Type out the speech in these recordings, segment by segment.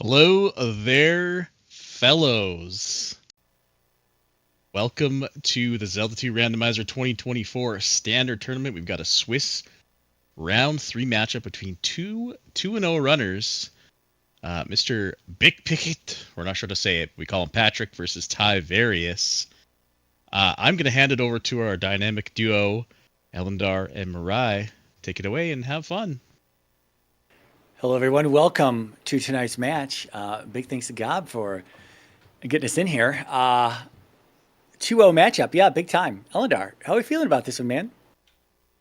Hello there, fellows. Welcome to the Zelda 2 Randomizer 2024 Standard Tournament. We've got a Swiss Round 3 matchup between two 2-0 runners. Mr. Big Picket, we're not sure to say it. We call him Patrick versus Tyvarius. I'm going to hand it over to our dynamic duo, Elendar and Mirai. Take it away and have fun. Hello, everyone. Welcome to tonight's match. Big thanks to Gob for getting us in here. 2-0 matchup. Yeah, big time. Elendar, how are we feeling about this one, man?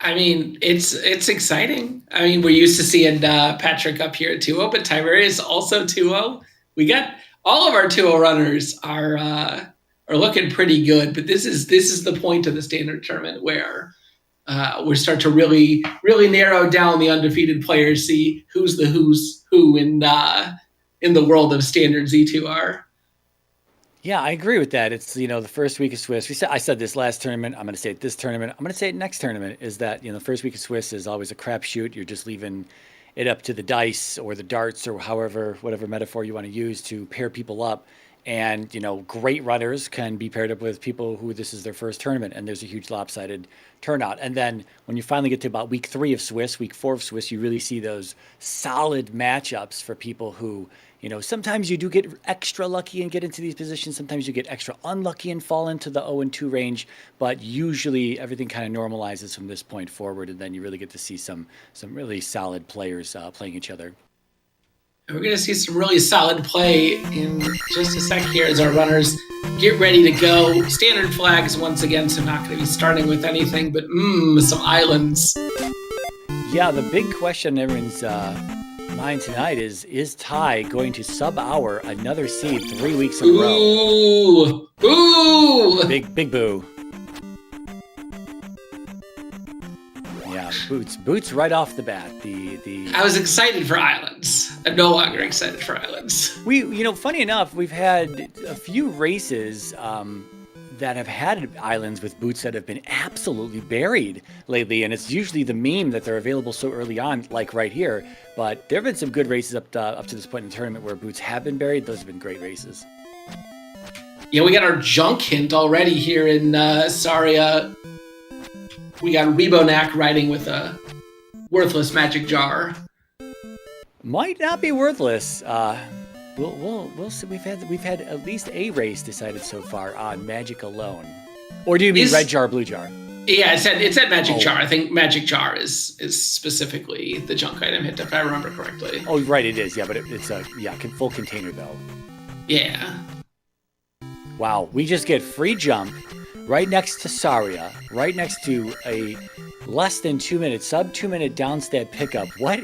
I mean, it's exciting. I mean, we're used to seeing Patrick up here at 2-0, but Tyvarius also 2-0. We got all of our 2-0 runners are looking pretty good, but this is the point of the standard tournament where we start to really narrow down the undefeated players, see who's who in the world of standard Z2R. Yeah, I agree with that. It's, the first week of Swiss. I said this last tournament. I'm going to say it this tournament. I'm going to say it next tournament, is that, the first week of Swiss is always a crapshoot. You're just leaving it up to the dice or the darts or whatever metaphor you want to use to pair people up. And, great runners can be paired up with people who this is their first tournament, and there's a huge lopsided turnout. And then when you finally get to about week 3 of Swiss, week 4 of Swiss, you really see those solid matchups for people who, sometimes you do get extra lucky and get into these positions. Sometimes you get extra unlucky and fall into the 0-2 range. But usually everything kind of normalizes from this point forward, and then you really get to see some really solid players playing each other. We're going to see some really solid play in just a sec here as our runners get ready to go. Standard flags once again, so not going to be starting with anything but some islands. Yeah, the big question in everyone's mind tonight is Ty going to sub-hour another seed 3 weeks in a row? Ooh! Big boo. Yeah, boots right off the bat. I was excited for islands. I'm no longer excited for islands. Funny enough, we've had a few races that have had islands with boots that have been absolutely buried lately, and it's usually the meme that they're available so early on, like right here. But there have been some good races up to this point in the tournament where boots have been buried. Those have been great races. Yeah, we got our junk hint already here in Saria. We got Rebonak riding with a worthless magic jar. Might not be worthless. We'll see. We've had at least a race decided so far on magic alone. Or do you mean red jar, blue jar? Yeah, it said magic jar. I think magic jar is specifically the junk item hint, if I remember correctly. Oh, right, it is. Yeah, but it's a full container though. Yeah. Wow, we just get free jump right next to Saria, right next to a less than 2 minute, sub 2 minute downstab pickup. What?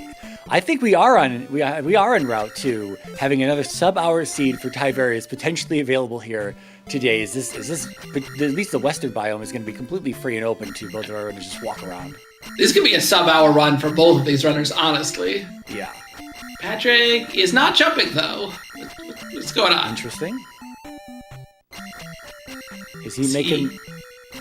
I think we are en route to having another sub-hour seed for Tyvarius potentially available here today. Is this at least the western biome is going to be completely free and open to both of our runners to just walk around. This could be a sub-hour run for both of these runners, honestly. Yeah. Patrick is not jumping though. What's going on? Interesting. Is he making?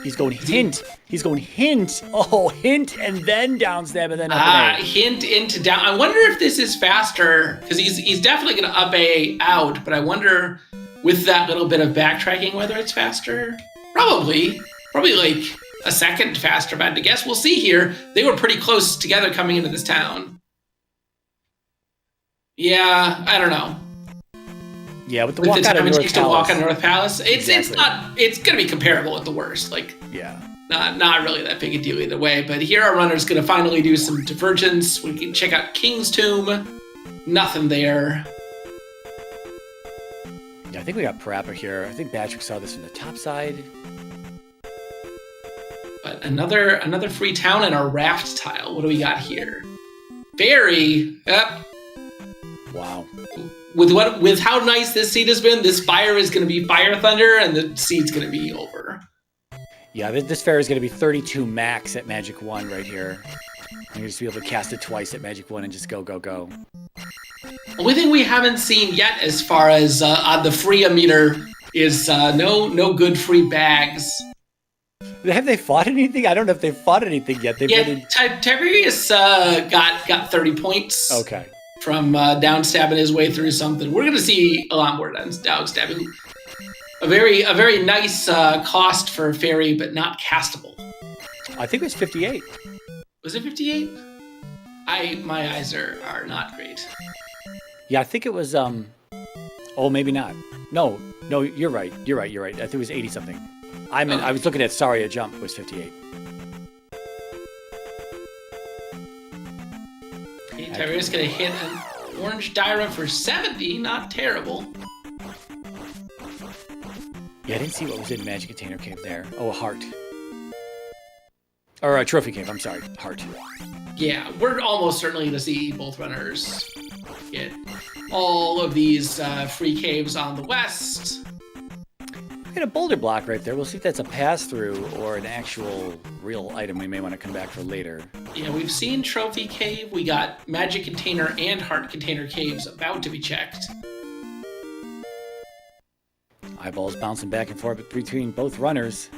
He's going hint. He's going hint. Oh, hint and then down stab and then up and A. Hint into down. I wonder if this is faster because he's definitely going to up A out. But I wonder with that little bit of backtracking whether it's faster. Probably like a second faster. But I guess we'll see here. They were pretty close together coming into this town. Yeah, I don't know. Yeah, with the walk out of North Palace. To walk on North Palace, it's gonna be comparable at the worst. Not really that big a deal either way. But here our runner's gonna finally do some divergence. We can check out King's Tomb. Nothing there. Yeah, I think we got Parappa here. I think Patrick saw this from the top side. But another free town and our raft tile. What do we got here? Ferry. Yep. Wow. With how nice this seed has been, this fire is going to be Fire Thunder, and the seed's going to be over. Yeah, this fair is going to be 32 max at Magic 1 right here. I'm going to just be able to cast it twice at Magic 1 and just go. Only thing we haven't seen yet as far as on the free meter is no good free bags. Have they fought anything? I don't know if they've fought anything yet. Tyvarius got 30 points. Okay. from down stabbing his way through something. We're going to see a lot more down stabbing. A very nice cost for fairy, but not castable. I think it was 58. Was it 58? My eyes are not great. Yeah, I think it was. Oh, maybe not. No, you're right. You're right. I think it was 80 something. I was looking at Saria Jump. It was 58. Okay, Tyvarius gonna hit an orange Dyra for 70. Not terrible. Yeah, I didn't see what was in Magic Container Cave there. Oh, a heart. Or a Trophy Cave, I'm sorry. Heart. Yeah, we're almost certainly going to see both runners get all of these free caves on the west. We got a boulder block right there. We'll see if that's a pass-through or an actual real item we may want to come back for later. Yeah, we've seen Trophy Cave. We got Magic Container and Heart Container caves about to be checked. Eyeballs bouncing back and forth between both runners.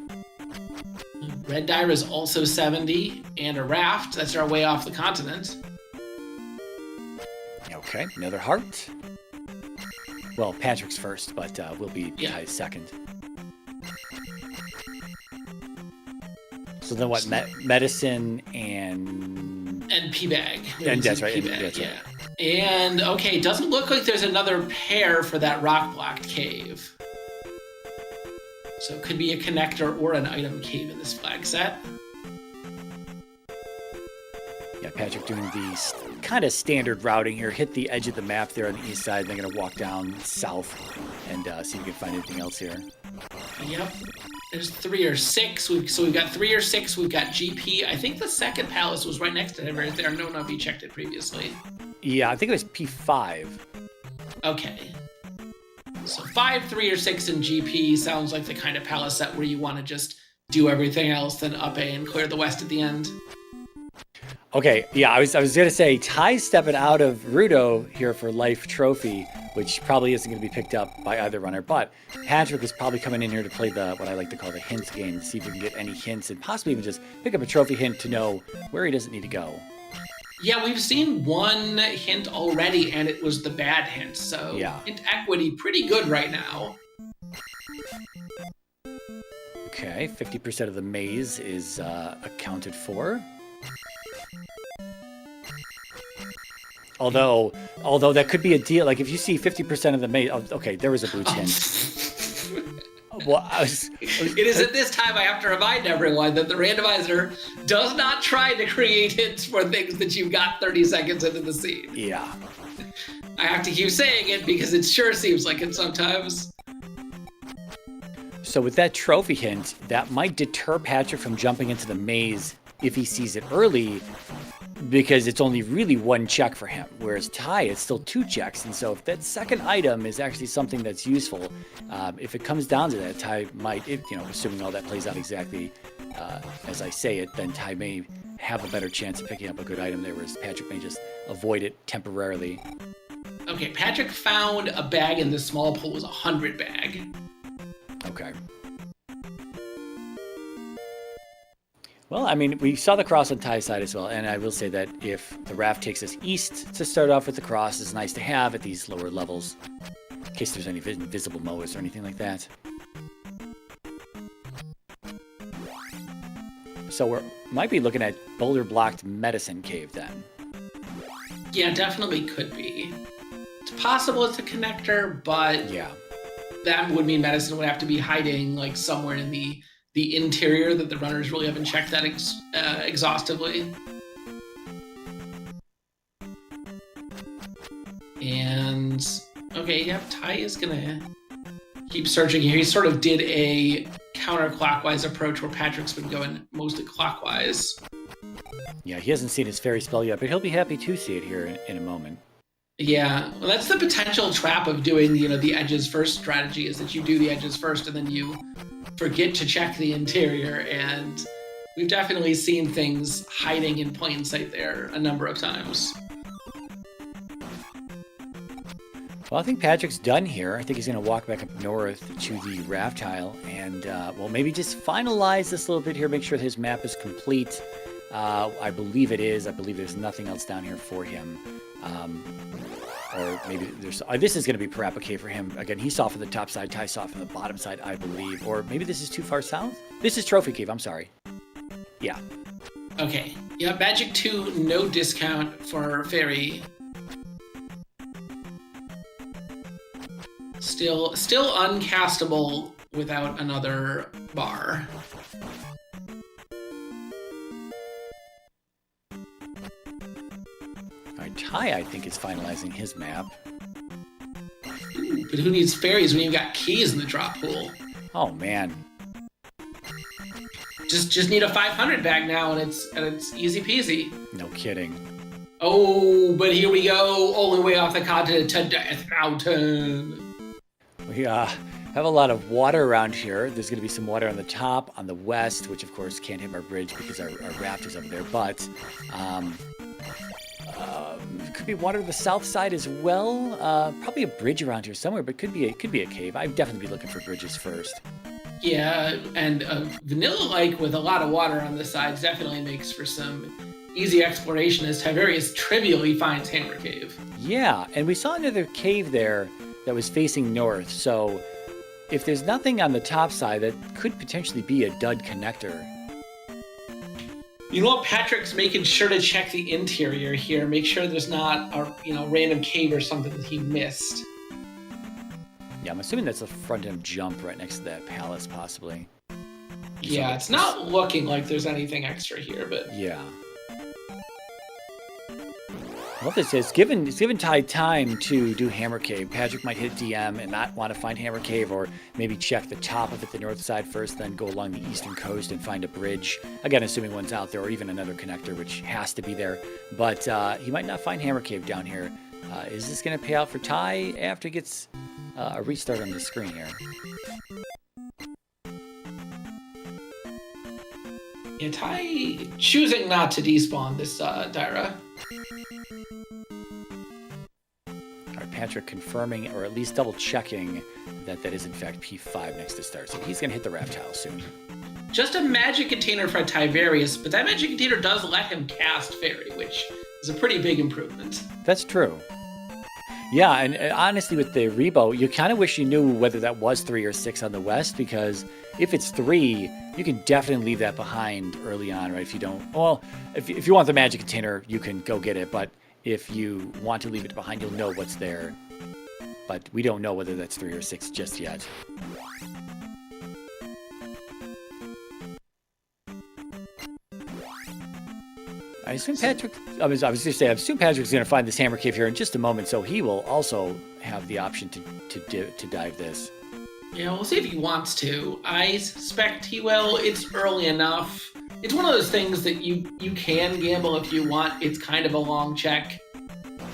Red Dyra is also 70, and a raft. That's our way off the continent. Okay, another heart. Well, Patrick's first, but we'll be Ty's second. So then what? Medicine and P-Bag. And that's right. P-Bag, yeah. And, okay, doesn't look like there's another pair for that rock-blocked cave. So it could be a connector or an item cave in this flag set. Yeah, Patrick doing the kind of standard routing here. Hit the edge of the map there on the east side. Then going to walk down south and see if we can find anything else here. Yep. There's 3 or 6. So we've got 3 or 6. We've got GP. I think the second palace was right next to him right there. No, if you checked it previously. Yeah, I think it was P5. Okay. So 5, 3, or 6 in GP sounds like the kind of palace set where you want to just do everything else, then up A and clear the west at the end. Okay, yeah, I was gonna say Ty's stepping out of Rudo here for Life Trophy, which probably isn't gonna be picked up by either runner, but Patrick is probably coming in here to play what I like to call the hints game, to see if we can get any hints and possibly even just pick up a trophy hint to know where he doesn't need to go. Yeah, we've seen one hint already, and it was the bad hint. So yeah. Hint equity pretty good right now. Okay, 50% of the maze is accounted for. Although that could be a deal. Like if you see 50% of the maze, okay, there was a boots hint. Well, it is at this time I have to remind everyone that the randomizer does not try to create hints for things that you've got 30 seconds into the scene. Yeah. I have to keep saying it because it sure seems like it sometimes. So with that trophy hint, that might deter Patrick from jumping into the maze if he sees it early, because it's only really 1 check for him, whereas Ty, it's still 2 checks. And so if that second item is actually something that's useful, if it comes down to that, Ty might, assuming all that plays out exactly as I say it, then Ty may have a better chance of picking up a good item there, whereas Patrick may just avoid it temporarily. Okay, Patrick found a bag in the small pool. It was a 100 bag. Okay. Well, I mean, we saw the cross on Ty's side as well, and I will say that if the raft takes us east to start off with, the cross is nice to have at these lower levels, in case there's any invisible mowers or anything like that. So we might be looking at boulder-blocked Medicine Cave then. Yeah, definitely could be. It's possible it's a connector, but yeah, that would mean Medicine would have to be hiding like somewhere in the interior that the runners really haven't checked that exhaustively. And okay, yeah, Ty is gonna keep searching here. He sort of did a counterclockwise approach where Patrick's been going mostly clockwise. Yeah, he hasn't seen his fairy spell yet, but he'll be happy to see it here in a moment. Yeah, well, that's the potential trap of doing, the edges first strategy, is that you do the edges first and then you forget to check the interior, and we've definitely seen things hiding in plain sight there a number of times. Well, I think Patrick's done here. I think he's going to walk back up north to the raft tile and, maybe just finalize this a little bit here, make sure his map is complete. I believe it is. I believe there's nothing else down here for him. Or maybe there's... this is going to be Parappa Cave for him. Again, he saw from the top side. Ty saw from the bottom side, I believe. Or maybe this is too far south? This is Trophy Cave. I'm sorry. Yeah. Okay. Yeah, Magic 2, no discount for Fairy. Still uncastable without another bar. All right, Ty, I think, is finalizing his map. Ooh, but who needs fairies when you've got keys in the drop pool? Oh, man. Just need a 500 bag now, and it's easy peasy. No kidding. Oh, but here we go, all the way off the continent to Death Mountain. We have a lot of water around here. There's going to be some water on the top, on the west, which of course can't hit our bridge because our raft is over there. But could be water to the south side as well. Probably a bridge around here somewhere, but could be a cave. I'd definitely be looking for bridges first. Yeah, and Vanilla Lake with a lot of water on the sides definitely makes for some easy exploration as Tyvarius trivially finds Hammer Cave. Yeah, and we saw another cave there that was facing north, so if there's nothing on the top side, that could potentially be a dud connector. You know what? Patrick's making sure to check the interior here, make sure there's not a random cave or something that he missed. Yeah, I'm assuming that's a front-end jump right next to that palace, possibly. Yeah, it's not looking like there's anything extra here, but... Yeah. Well, this is given Ty time to do Hammer Cave. Patrick might hit DM and not want to find Hammer Cave, or maybe check the top of it, the north side first, then go along the eastern coast and find a bridge. Again, assuming one's out there, or even another connector, which has to be there. But he might not find Hammer Cave down here. Is this going to pay out for Ty after he gets a restart on the screen here? Yeah, Ty choosing not to despawn this Dyra. Patrick confirming, or at least double checking, that is in fact P5 next to start. So he's going to hit the raft tile soon. Just a magic container for Tyvarius, but that magic container does let him cast Fairy, which is a pretty big improvement. That's true. Yeah, and honestly, with the Rebo, you kind of wish you knew whether that was 3 or 6 on the west, because if it's 3, you can definitely leave that behind early on, right? If you don't, well, if you want the magic container, you can go get it, but if you want to leave it behind, you'll know what's there. But we don't know whether that's 3 or 6 just yet. I assume I was going to say, I assume Patrick's going to find this Hammer Cave here in just a moment, so he will also have the option to dive this. Yeah, we'll see if he wants to. I suspect he will. It's early enough. It's one of those things that you can gamble if you want. It's kind of a long check,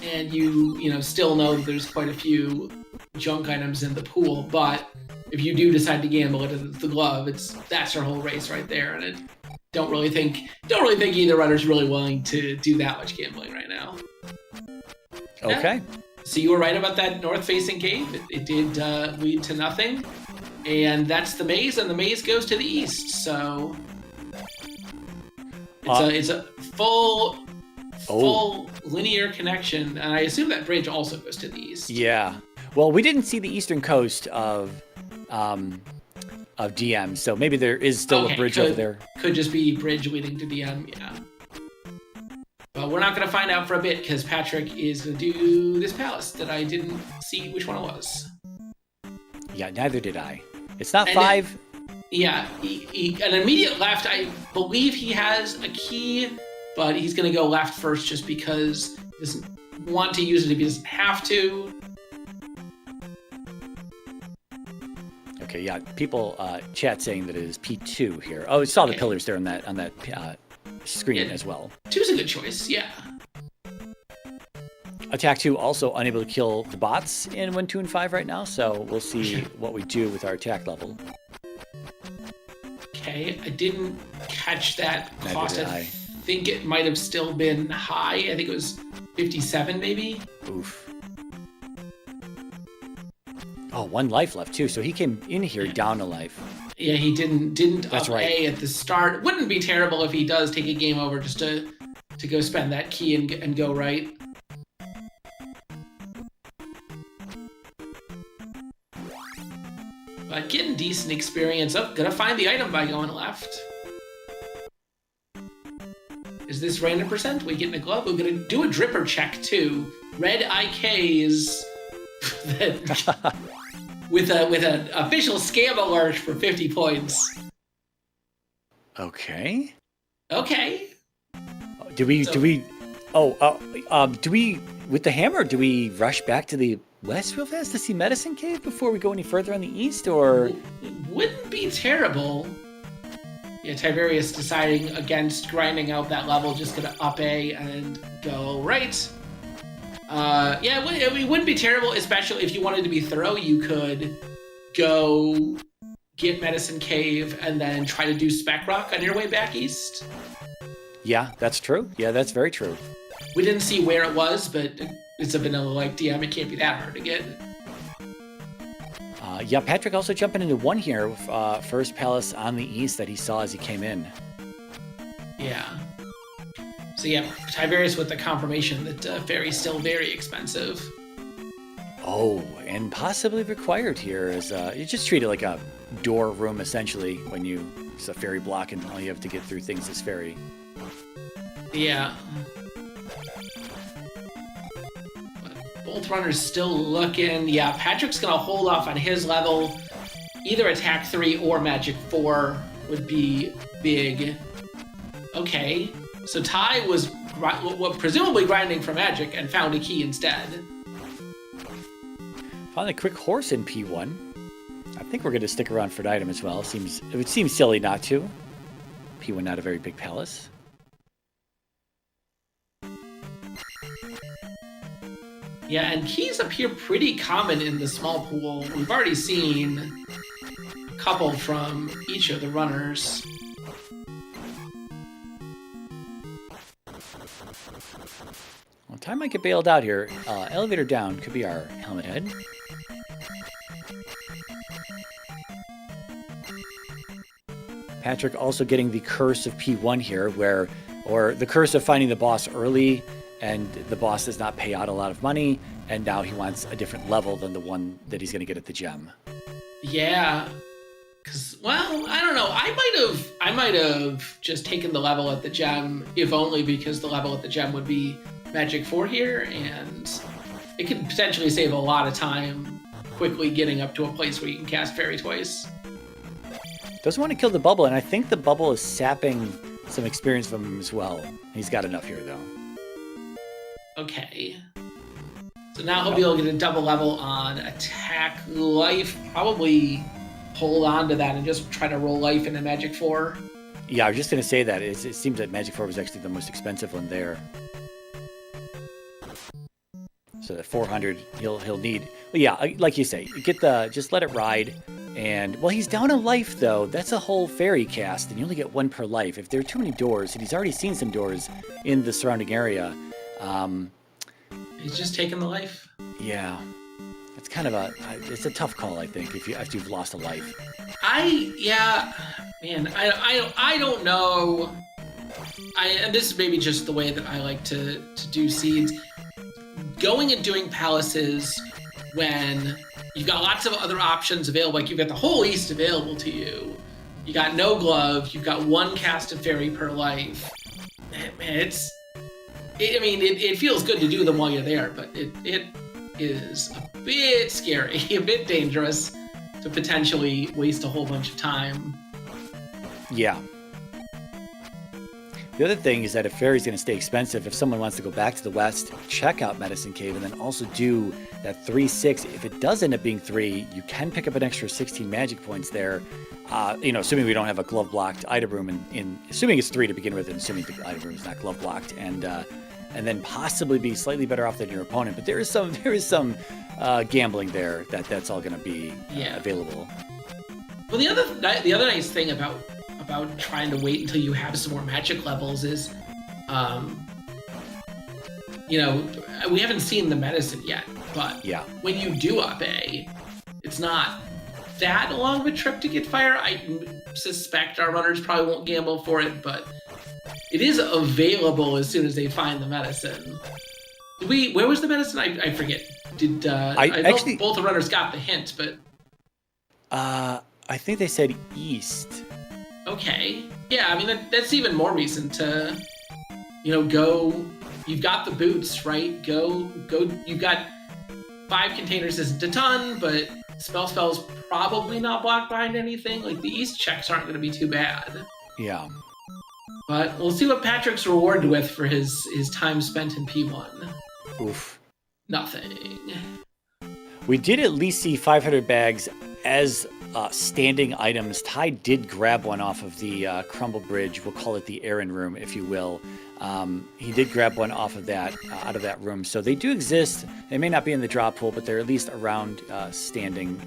and you still know that there's quite a few junk items in the pool. But if you do decide to gamble it at the glove, that's your whole race right there. And don't really think either runner's really willing to do that much gambling right now. Okay. Yeah. So you were right about that north-facing cave. It did lead to nothing, and that's the maze, and the maze goes to the east. So. It's a full linear connection, and I assume that bridge also goes to the east. Yeah. Well, we didn't see the eastern coast of DM, so maybe there is still a bridge over there. Could just be bridge leading to DM, yeah. But we're not going to find out for a bit, because Patrick is going to do this palace that I didn't see which one it was. Yeah, neither did I. It's not 5. Yeah, an immediate left. I believe he has a key, but he's going to go left first just because he doesn't want to use it if he doesn't have to. Okay, yeah, people chat saying that it is P2 here. Oh, I saw the pillars there on that screen as well. 2's a good choice, yeah. Attack 2 also unable to kill the bots in 1, 2, and 5 right now, so we'll see what we do with our attack level. Okay, I didn't catch that cost. Neither did I think it might have still been high. I think it was 57 maybe. Oof. Oh, 1 life left too, so he came in here down a life. Yeah, he didn't That's up right. A at the start. Wouldn't be terrible if he does take a game over just to go spend that key and go right. But getting decent experience. Oh, gonna find the item by going left. Is this random percent? We getting a glove? We're gonna do a dripper check too. Red IKs with an official scam alert for 50 points. Okay. Okay. Do we with the hammer? Do we rush back to the west real fast to see Medicine Cave before we go any further on the east, or wouldn't be terrible? Yeah, Tyvarius deciding against grinding out that level, just gonna up A and go right. Yeah, it wouldn't be terrible, especially if you wanted to be thorough. You could go get Medicine Cave and then try to do Spec Rock on your way back east. Yeah, that's true. Yeah, that's very true. We didn't see where it was, but it's a vanilla-like DM. It can't be that hard to get. Yeah, Patrick also jumping into one here. First palace on the east that he saw as he came in. Yeah. So yeah, Tyvarius with the confirmation that Fairy's still very expensive. Oh, and possibly required here is you just treat it like a door room essentially when it's a fairy block and all you have to get through things is fairy. Yeah. Bolt Runner's still looking. Yeah, Patrick's gonna hold off on his level. Either attack 3 or magic 4 would be big. Okay, so Ty was presumably grinding for magic and found a key instead. Found a quick horse in P1. I think we're going to stick around for an item as well. It would seem silly not to. P1 not a very big palace. Yeah, and keys appear pretty common in the small pool. We've already seen a couple from each of the runners. Well, Ty might get bailed out here. Elevator down could be our helmet head. Patrick also getting the curse of P1 here, or the curse of finding the boss early, and the boss does not pay out a lot of money, and now he wants a different level than the one that he's going to get at the gem. Yeah, because, well, I don't know. I might have just taken the level at the gem, if only because the level at the gem would be Magic 4 here, and it could potentially save a lot of time quickly getting up to a place where you can cast Fairy twice. Doesn't want to kill the bubble, and I think the bubble is sapping some experience from him as well. He's got enough here, though. Okay. So now he'll be able to get a double level on attack life. Probably hold on to that and just try to roll life into Magic 4. Yeah, I was just going to say that. It seems that Magic 4 was actually the most expensive one there. So the 400 he'll need. Well, yeah, like you say, just let it ride. And, well, he's down a life, though. That's a whole fairy cast, and you only get one per life. If there are too many doors, and he's already seen some doors in the surrounding area. He's just taking the life. Yeah. It's kind of it's a tough call, I think, after you've lost a life. I don't know. And this is maybe just the way that I like to do seeds. Going and doing palaces when you've got lots of other options available, like you've got the whole East available to you. You got no glove. You've got one cast of fairy per life. Man, it feels good to do them while you're there, but it is a bit scary, a bit dangerous to potentially waste a whole bunch of time. Yeah. The other thing is that if fairy's going to stay expensive, if someone wants to go back to the west, check out Medicine Cave, and then also do that 3-6. If it does end up being 3, you can pick up an extra 16 magic points there. Assuming we don't have a glove blocked item room, assuming it's 3 to begin with, and assuming the item room is not glove blocked, and then possibly be slightly better off than your opponent. But there is some gambling there that's all going to be available. Well, the other nice thing about trying to wait until you have some more magic levels is, we haven't seen the medicine yet, but when you do up A, it's not that long of a trip to get fire. I suspect our runners probably won't gamble for it, but it is available as soon as they find the medicine. Where was the medicine? I forget. I know actually, both the runners got the hint, but I think they said east. Okay. Yeah, I mean that's even more reason to, go. You've got the boots, right? Go. You've got 5 containers isn't a ton, but spell's probably not blocked behind anything. Like the east checks aren't going to be too bad. Yeah. But we'll see what Patrick's rewarded with for his time spent in P1. Oof. Nothing. We did at least see 500 bags as standing items. Ty did grab one off of the Crumble Bridge. We'll call it the errand room, if you will. He did grab one off of that, out of that room. So they do exist. They may not be in the drop pool, but they're at least around standing,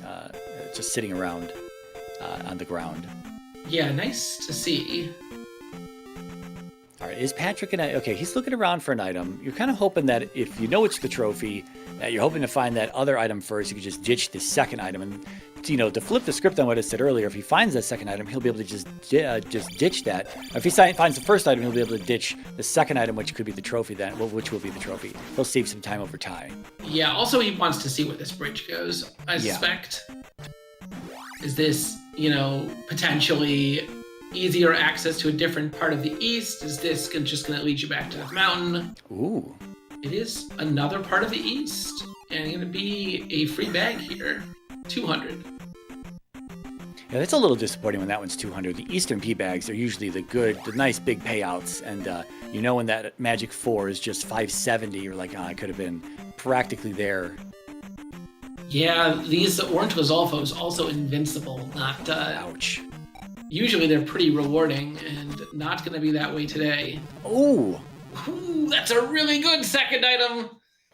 just sitting around on the ground. Yeah, nice to see. All right, is Patrick gonna... Okay, he's looking around for an item. You're kind of hoping that if you know it's the trophy, that you're hoping to find that other item first. You can just ditch the second item. And, to flip the script on what I said earlier, if he finds that second item, he'll be able to just ditch that. If he finds the first item, he'll be able to ditch the second item, which could be the trophy then, which will be the trophy. He'll save some time over Ty. Yeah, also he wants to see where this bridge goes, I suspect. Is this, potentially easier access to a different part of the east? Is this just going to lead you back to the mountain? Ooh. It is another part of the east, and going to be a free bag here. 200. Yeah, that's a little disappointing when that one's 200. The Eastern P bags are usually the nice big payouts, and when that Magic 4 is just 570, you're like, I could have been practically there. Yeah, these Orange Lizolfos also invincible, not... Ouch. Usually they're pretty rewarding, and not going to be that way today. Ooh, that's a really good second item.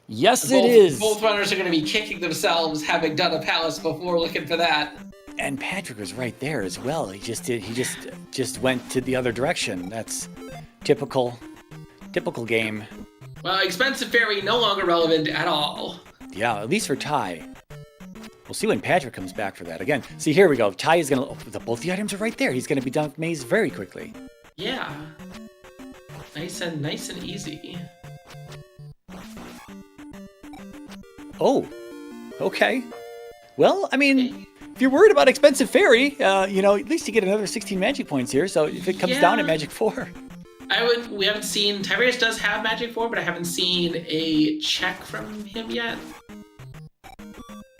Yes, it is. Both runners are going to be kicking themselves having done a palace before looking for that. And Patrick was right there as well. He just went to the other direction. That's typical game. Well, Expensive Fairy no longer relevant at all. Yeah, at least for Ty. We'll see when Patrick comes back for that. Again, see, here we go. Ty is going to... both the items are right there. He's going to be done with Maze very quickly. Yeah. Nice and easy. Oh, okay. Well, I mean, if you're worried about Expensive Fairy, at least you get another 16 magic points here. So if it comes down at Magic 4... We haven't seen... Tyvarius does have Magic 4, but I haven't seen a check from him yet.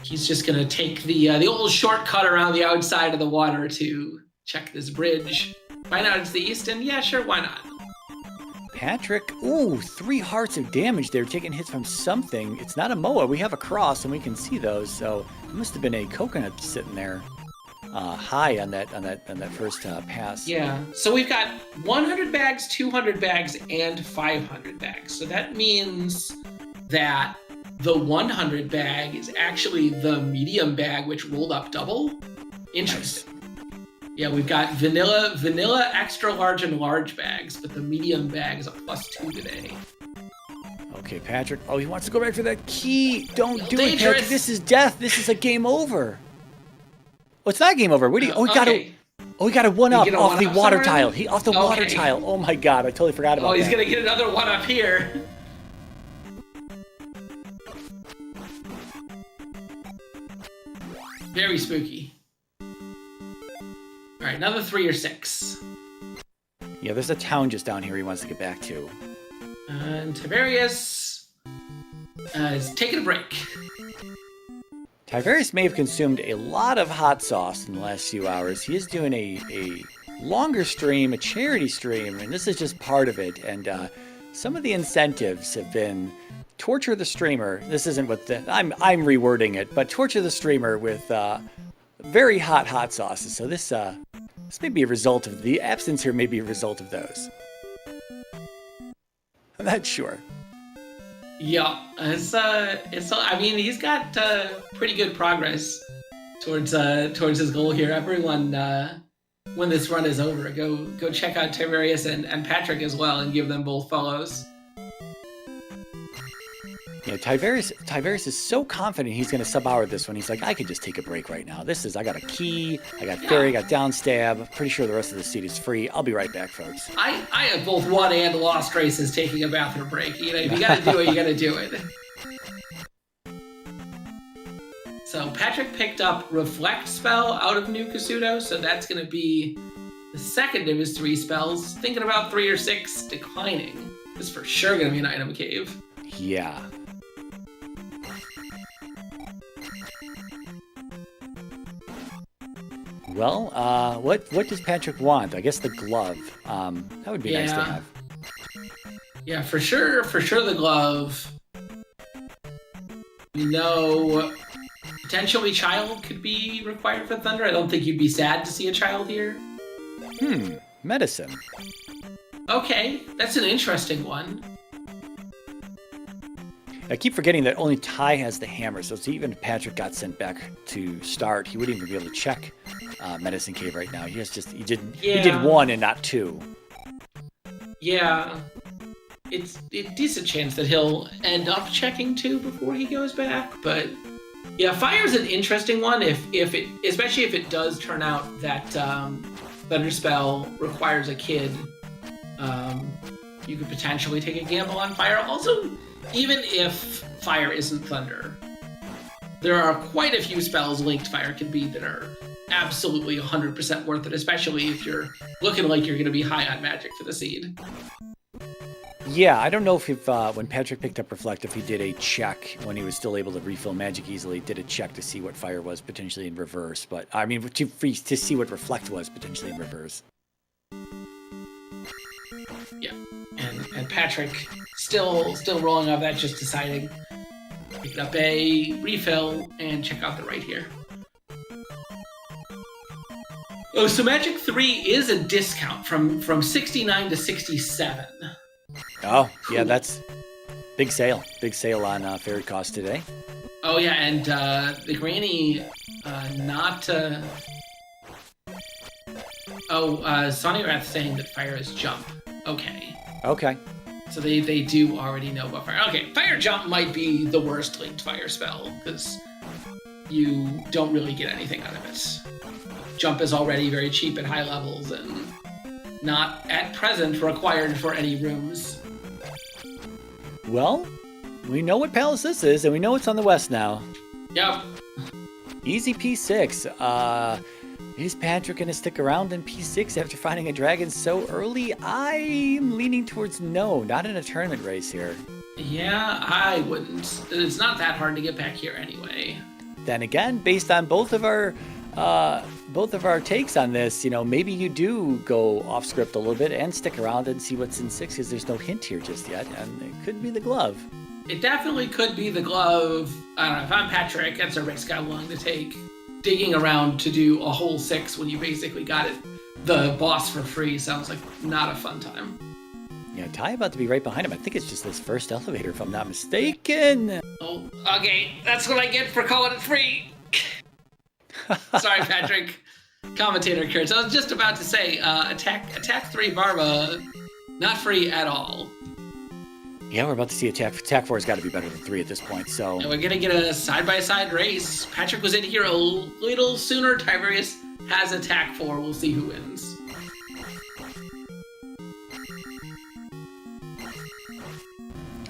He's just going to take the old shortcut around the outside of the water to check this bridge. Find out it's the east, and yeah, sure, why not? Patrick, 3 hearts of damage there, taking hits from something. It's not a Moa. We have a cross, and we can see those, so it must have been a coconut sitting there high on that first pass. Yeah, so we've got 100 bags, 200 bags, and 500 bags. So that means that the 100 bag is actually the medium bag, which rolled up double. Interesting. Nice. Yeah, we've got vanilla, extra large, and large bags, but the medium bag is a +2 today. Okay, Patrick. Oh, he wants to go back for that key. Don't do Dangerous. It, Patrick. This is death. This is a game over. Oh, it's not a game over. Where do you? Oh, we got a one-up off the water tile. Off the water tile. Oh my God, I totally forgot about that. Oh, he's gonna get another one-up here. Very spooky. All right, another 3 or 6. Yeah, there's a town just down here he wants to get back to. And Tyvarius is taking a break. Tyvarius may have consumed a lot of hot sauce in the last few hours. He is doing a longer stream, a charity stream, and this is just part of it. And some of the incentives have been torture the streamer. This isn't what I'm rewording it, but torture the streamer with very hot sauces. So this may be a result of the absence here. May be a result of those. I'm not sure. Yeah, I mean, he's got pretty good progress towards his goal here. Everyone, when this run is over, go check out Tyvarius and Patrick as well, and give them both follows. Yeah, Yeah, Tyvarius is so confident he's going to sub-hour this one. He's like, I could just take a break right now. I got a key, I got fairy, I got down stab. Pretty sure the rest of the seat is free. I'll be right back, folks. I have both won and lost races taking a bathroom break. You know, if you got to do it, you got to do it. So Patrick picked up Reflect spell out of New Kasuto, so that's going to be the second of his 3 spells. Thinking about 3 or 6 declining. This is for sure going to be an item cave. Yeah. Well, what does Patrick want? I guess the glove. That would be nice to have. Yeah, for sure the glove. We know potentially child could be required for Thunder. I don't think you'd be sad to see a child here. Medicine. Okay, that's an interesting one. I keep forgetting that only Ty has the hammer, so even if Patrick got sent back to start, he wouldn't even be able to check Medicine Cave right now. He did 1 and not 2. Yeah, it's a decent chance that he'll end up checking 2 before he goes back. But yeah, fire's an interesting one. Especially if it does turn out that Thunder Spell requires a kid, you could potentially take a gamble on fire. Also, even if fire isn't thunder, there are quite a few spells linked fire can be that are absolutely 100% worth it, especially if you're looking like you're going to be high on magic for the seed. Yeah, I don't know if when Patrick picked up Reflect, if he did a check when he was still able to refill magic easily, did a check to see what fire was potentially in reverse. But I mean, to see what Reflect was potentially in reverse. Yeah, and Patrick still rolling off that, just deciding pick up a refill and check out the right here. Oh, so Magic 3 is a discount from 69 to 67. Oh, cool. Yeah, that's big sale. Big sale on fairy cost today. Oh, yeah, and the granny, Sonny Rath saying that fire is jump. Okay. So they do already know about fire. Okay, fire jump might be the worst linked fire spell, because you don't really get anything out of it. Jump is already very cheap at high levels and not at present required for any rooms. Well, we know what palace this is, and we know it's on the west now. Yep. Easy P6. Is Patrick going to stick around in P6 after finding a dragon so early? I'm leaning towards no, not in a tournament race here. Yeah, I wouldn't. It's not that hard to get back here anyway. Then again, based on both of our takes on this, maybe you do go off script a little bit and stick around and see what's in 6, because there's no hint here just yet, and it could be the glove. It definitely could be the glove. I don't know, if I'm Patrick, that's a risk I'm willing to take. Digging around to do a whole 6 when you basically got the boss for free sounds like not a fun time. Yeah, Ty about to be right behind him. I think it's just this first elevator, if I'm not mistaken. Oh, okay. That's what I get for calling it free. Sorry, Patrick. Commentator Kurtz. I was just about to say, attack 3 Barba, not free at all. Yeah, we're about to see attack. Attack 4 has got to be better than 3 at this point, so... And we're going to get a side-by-side race. Patrick was in here a little sooner. Tyvarius has attack 4. We'll see who wins.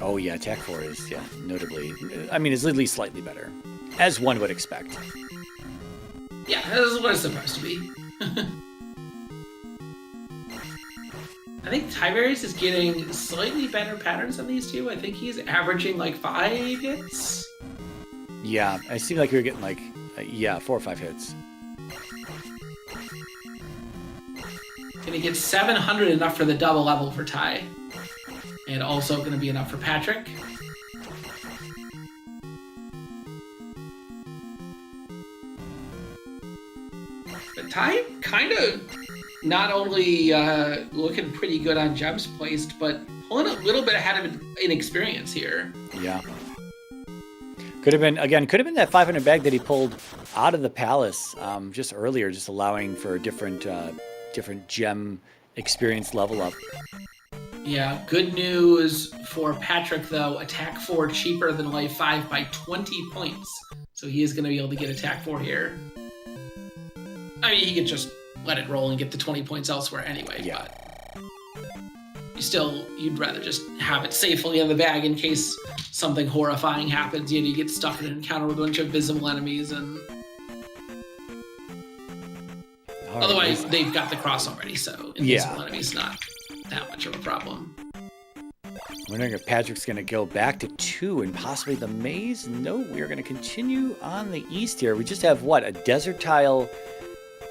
Oh, yeah, attack 4 is, notably... I mean, it's at least slightly better, as one would expect. Yeah, this is what it's supposed to be. I think Tyvarius is getting slightly better patterns on these two. I think he's averaging like 5 hits. Yeah, it seemed like we were getting like, 4 or 5 hits. Gonna get 700, enough for the double level for Ty. And also gonna be enough for Patrick. But Ty kind of not only looking pretty good on gems placed, but pulling a little bit ahead of in experience here. Yeah. Could have been that 500 bag that he pulled out of the palace just earlier, just allowing for a different gem experience level up. Yeah, good news For Patrick, though, attack 4 cheaper than life 5 by 20 points. So he is going to be able to get attack 4 here. I mean, he could just let it roll and get the 20 points elsewhere anyway. Yeah. But you'd rather just have it safely in the bag in case something horrifying happens. You get stuck in an encounter with a bunch of visible enemies, and otherwise they've got the cross already, so invisible enemies not that much of a problem. Wondering if Patrick's going to go back to 2 and possibly the maze. No, we're going to continue on the east here. We just have, a desert tile,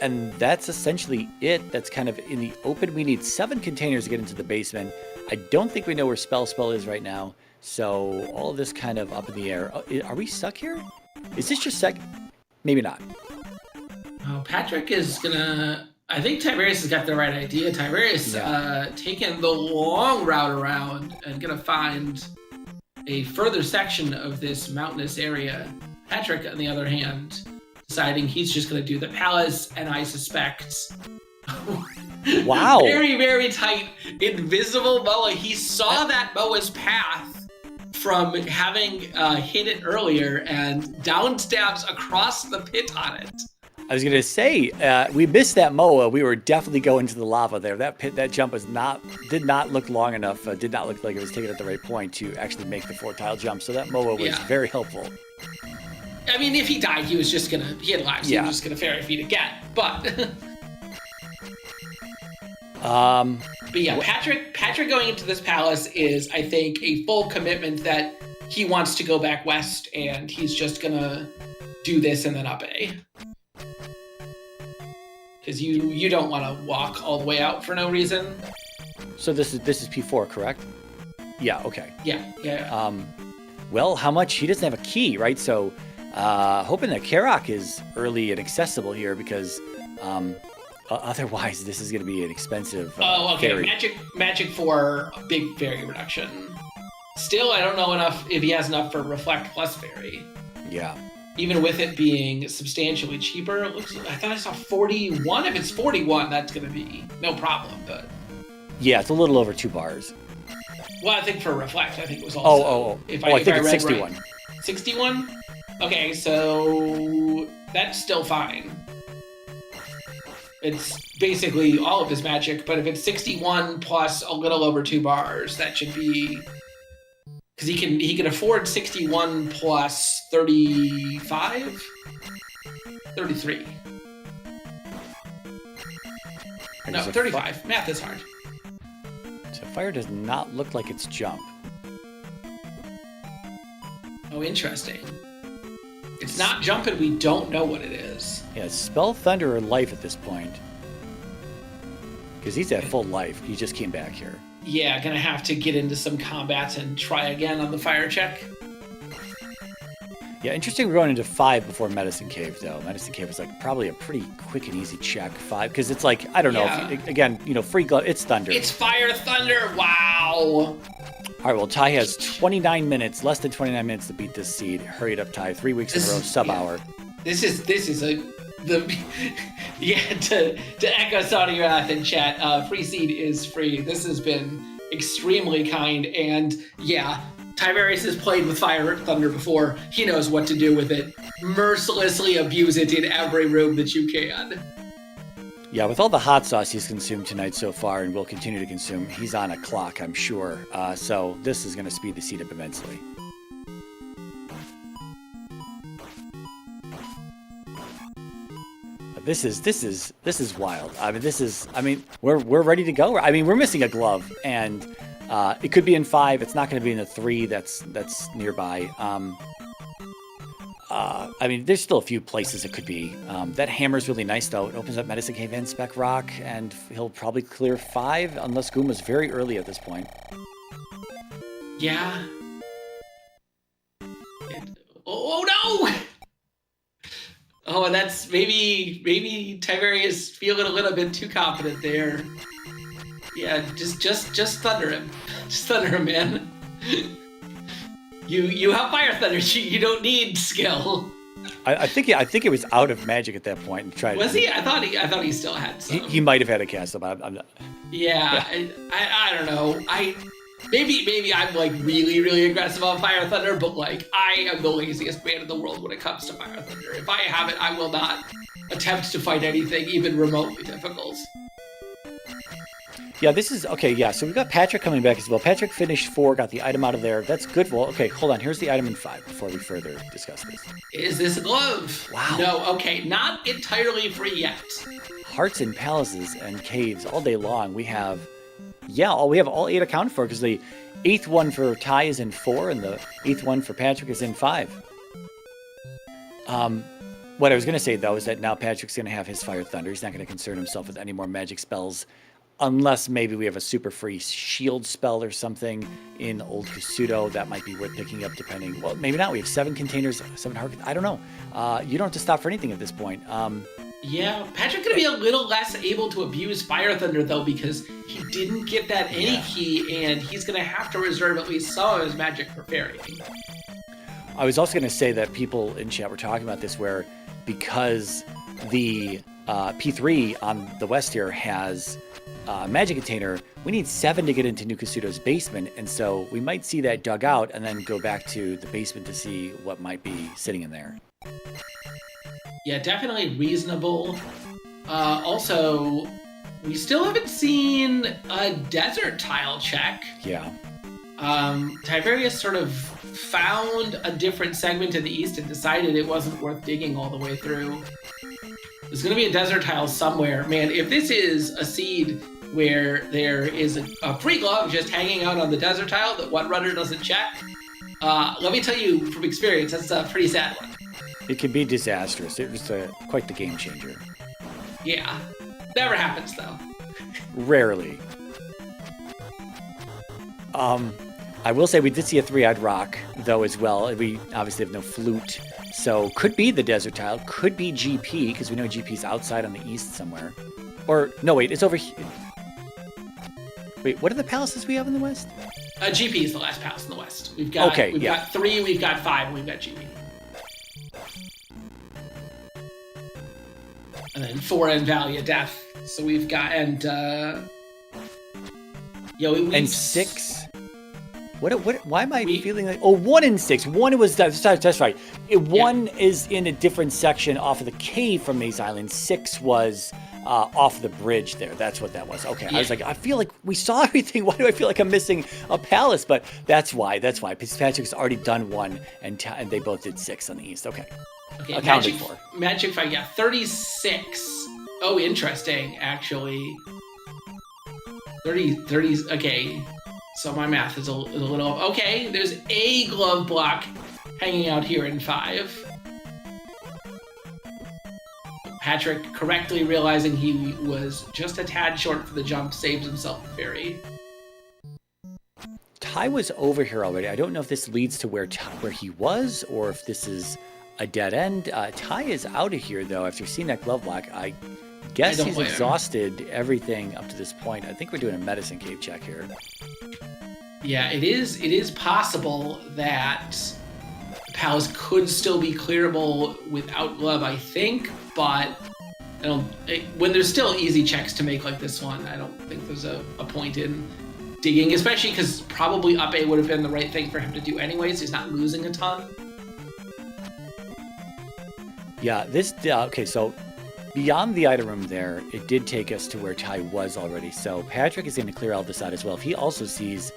and that's essentially it. That's kind of in the open. We need 7 containers to get into the basement. I don't think we know where Spell is right now, so all of this kind of up in the air. Are we stuck here? Is this just Maybe not. Oh, Patrick is going to... I think Tyvarius has got the right idea. Tyvarius taking the long route around and going to find a further section of this mountainous area. Patrick, on the other hand, deciding he's just going to do the palace, and I suspect... Wow. Very, very tight, invisible Moa. He saw that Moa's path from having hit it earlier and down stabs across the pit on it. I was going to say, we missed that Moa. We were definitely going to the lava there. That jump did not look long enough, did not look like it was taken at the right point to actually make the 4-tile jump. So that Moa was very helpful. I mean, if he died, he had lives. He was just going to fairy feed again. But yeah, Patrick going into this palace is, I think, a full commitment that he wants to go back west, and he's just going to do this and then up A. Because you don't want to walk all the way out for no reason. So this is P4, correct? Yeah. Okay. Yeah. Well, how much? He doesn't have a key, right? So, hoping that Karok is early and accessible here, because otherwise this is going to be an expensive. Okay. Fairy. Magic for big fairy reduction. Still, I don't know if he has enough for Reflect plus fairy. Yeah. Even with it being substantially cheaper, I thought I saw 41. If it's 41, that's going to be no problem. But yeah, it's a little over 2 bars. Well, I think for Reflect, I think it was also. I think it's 61. Right. 61? Okay, so that's still fine. It's basically all of his magic, but if it's 61 plus a little over 2 bars, that should be... Because he can afford 61 plus 35? 33. No, 35. Math is hard. So fire does not look like it's jump. Oh, interesting. It's not jump, and we don't know what it is. Yeah, it's Spell, Thunder, or Life at this point. Because he's at full life. He just came back here. Yeah, gonna have to get into some combat and try again on the fire check. Yeah, interesting. We're going into 5 before Medicine Cave, though. Medicine Cave is probably a pretty quick and easy check. 5, because it's I don't know. If free glove, it's Thunder. It's Fire Thunder. Wow. All right. Well, Ty has 29 minutes, less than 29 minutes to beat this seed. Hurry it up, Ty. 3 weeks in a row, sub-hour. This is to echo Saudi Wrath in chat, free seed is free. This has been extremely kind, and Tyvarius has played with Fire Thunder before. He knows what to do with it. Mercilessly abuse it in every room that you can. Yeah, with all the hot sauce he's consumed tonight so far and will continue to consume, he's on a clock, I'm sure. So this is going to speed the seed up immensely. This is wild. We're ready to go. We're missing a glove, and it could be in 5. It's not going to be in the 3 that's nearby. There's still a few places it could be. That hammer's really nice, though. It opens up Medicine Cave and Spec Rock, and he'll probably clear 5 unless Gooma's very early at this point. Yeah. Oh no! Oh, and that's maybe Tyvarius feeling a little bit too confident there. Yeah, just thunder him. Just thunder him, man. You have Fire Thunder. You don't need skill. I think it was out of magic at that point and tried. Was he? I thought he still had some. He might have had a cast, but I'm not. Yeah. I don't know. Maybe I'm like really aggressive on Fire Thunder, but like I am the laziest man in the world when it comes to Fire Thunder. If I have it, I will not attempt to fight anything even remotely difficult. Yeah, this is okay. Yeah, so we got Patrick coming back as well. Patrick finished 4, got the item out of there. That's good. Well, okay, hold on. Here's the item in 5 before we further discuss this. Is this a glove? Wow. No, okay, not entirely free yet. Hearts and palaces and caves all day long. We have, we have all 8 accounted for because the 8th one for Ty is in 4 and the 8th one for Patrick is in 5. What I was going to say though is that now Patrick's going to have his Fire Thunder. He's not going to concern himself with any more magic spells. Unless maybe we have a super free shield spell or something in Old Kusuto. That might be worth picking up depending. Well, maybe not. We have 7 containers, 7 heart. I don't know. You don't have to stop for anything at this point. Yeah, Patrick's going to be a little less able to abuse Fire Thunder, though, because he didn't get that any key, and he's going to have to reserve at least some of his magic for fairy. I was also going to say that people in chat were talking about this where because the P3 on the west here has magic container, we need 7 to get into New Kusuto's basement, and so we might see that dug out and then go back to the basement to see what might be sitting in there. Yeah, definitely reasonable. Also, we still haven't seen a desert tile check. Yeah. Tyvarius sort of found a different segment in the east and decided it wasn't worth digging all the way through. There's going to be a desert tile somewhere. Man, if this is a seed where there is a free glove just hanging out on the desert tile that one runner doesn't check, let me tell you from experience, that's a pretty sad one. It can be disastrous. It was quite the game changer. Yeah. Never happens, though. Rarely. I will say we did see a 3-eyed rock, though, as well. We obviously have no flute. So could be the desert tile, could be GP, because we know GP's outside on the east somewhere. Or, no, wait, it's over here. Wait, what are the palaces we have in the west? GP is the last palace in the west. We've got got 3, we've got 5, and we've got GP. And then 4 in Valley of Death. So we've got, and 6? Why am I feeling like... Oh, 1 in 6. 1 was... That's right. 1 is in a different section off of the cave from Maze Island. 6 was off the bridge there. That's what that was. Okay, yeah. I was like, I feel like we saw everything. Why do I feel like I'm missing a palace? But that's why. Patrick's already done 1, and they both did 6 on the east. Okay. Accounted for. Magic 5, yeah. 36. Oh, interesting, actually. 30, okay. So my math is a little... Okay, there's a glove block hanging out here in 5. Patrick, correctly realizing he was just a tad short for the jump, saves himself a fairy. Ty was over here already. I don't know if this leads to where he was or if this is a dead end. Ty is out of here, though, after seeing that glove block. I guess he's exhausted everything up to this point. I think we're doing a medicine cave check here. Yeah, it is possible that the palace could still be clearable without glove, I think, but when there's still easy checks to make like this one, I don't think there's a point in digging, especially because probably up A would have been the right thing for him to do anyways. He's not losing a ton. Yeah, okay, so beyond the item room there, it did take us to where Ty was already. So Patrick is going to clear all this out as well. If he also sees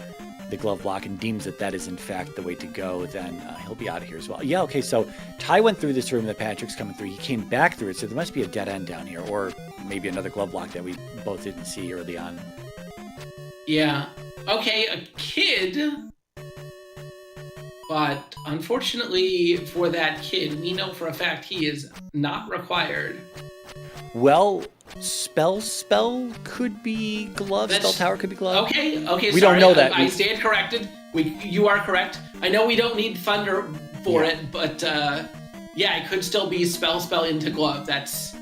the glove block and deems that is in fact the way to go, then he'll be out of here as well. Yeah, okay, so Ty went through this room that Patrick's coming through. He came back through it, so there must be a dead end down here, or maybe another glove block that we both didn't see early on. Yeah. Okay, a kid. But unfortunately for that kid, we know for a fact he is not required. Well, spell could be glove. Spell tower could be glove. Okay. We don't know that. I stand corrected. You are correct. I know we don't need thunder for it, but it could still be spell into glove. That's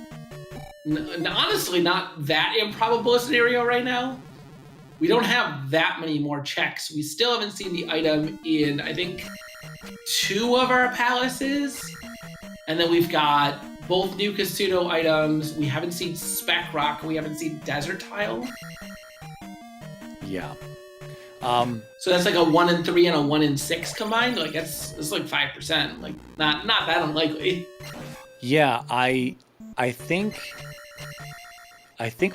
honestly not that improbable a scenario right now. We don't have that many more checks. We still haven't seen the item in, I think, 2 of our palaces. And then we've got both New Kusuto items. We haven't seen Spec Rock. We haven't seen Desert Tile. Yeah. So that's like a 1 in 3 and a 1 in 6 combined. Like it's like 5%. Like not that unlikely. Yeah, I think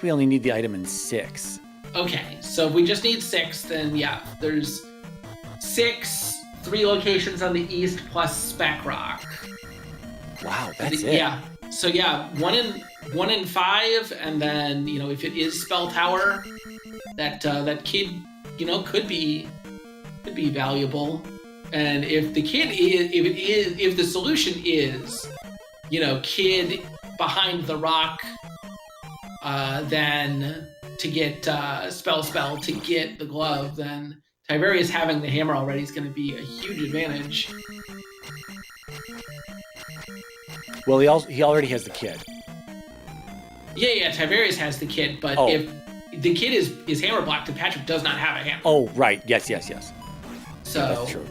we only need the item in 6. Okay, so if we just need 6, then yeah, there's 6, 3 locations on the east plus Spec Rock. Wow, that's it. Yeah. So yeah, 1 in 5, and then if it is Spell Tower, that kid could be valuable. And if the kid is if the solution is kid behind the rock, then to get spell to get the glove, then Tyvarius having the hammer already is going to be a huge advantage. Well, he already has the kid. Yeah, Tyvarius has the kid, but if the kid is hammer blocked, and Patrick does not have a hammer. Oh, right. Yes. So that's true.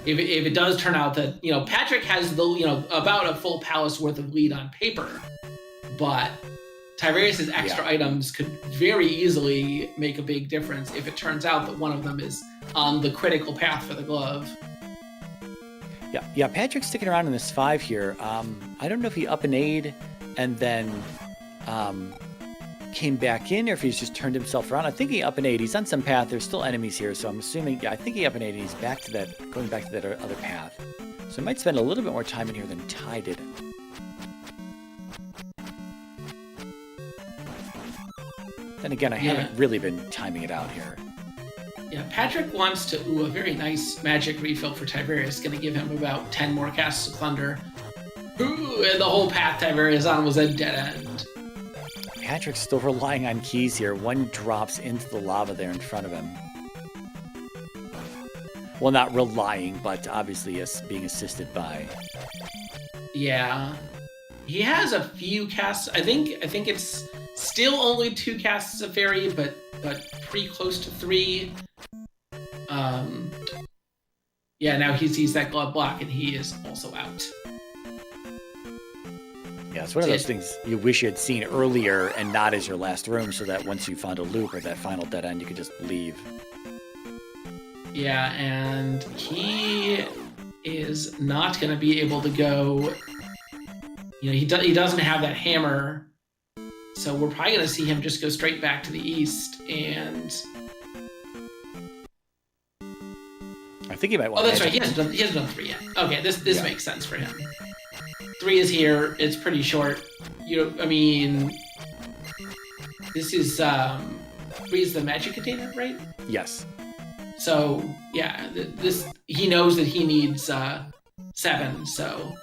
If it does turn out that Patrick has the about a full palace worth of lead on paper, but Tyvarius's extra items could very easily make a big difference if it turns out that one of them is on the critical path for the glove. Yeah. Patrick's sticking around in this 5 here. I don't know if he up and aid and then came back in, or if he's just turned himself around. I think he up and aid. He's on some path. There's still enemies here, so I'm assuming. Yeah, I think he up and aid, and he's going back to that other path. So he might spend a little bit more time in here than Ty did. Then again, I haven't really been timing it out here. Yeah, Patrick wants to a very nice magic refill for Tyvarius. Going to give him about 10 more casts of Thunder. Ooh, and the whole path Tyvarius on was a dead end. Patrick's still relying on keys here. One drops into the lava there in front of him. Well, not relying, but obviously being assisted by. Yeah, he has a few casts. I think it's still only 2 casts of fairy, but pretty close to 3. Yeah, now he sees that glove block and he is also out. Yeah, it's one of those things you wish you had seen earlier and not as your last room, so that once you found a loop or that final dead end, you could just leave. Yeah, and he is not going to be able to go. He doesn't have that hammer, so we're probably going to see him just go straight back to the east. And I think he might want. Oh, that's right. He hasn't done 3 yet. Okay, this makes sense for him. 3 is here. It's pretty short. This is 3 is the magic container, right? Yes. So yeah, he knows that he needs 7. So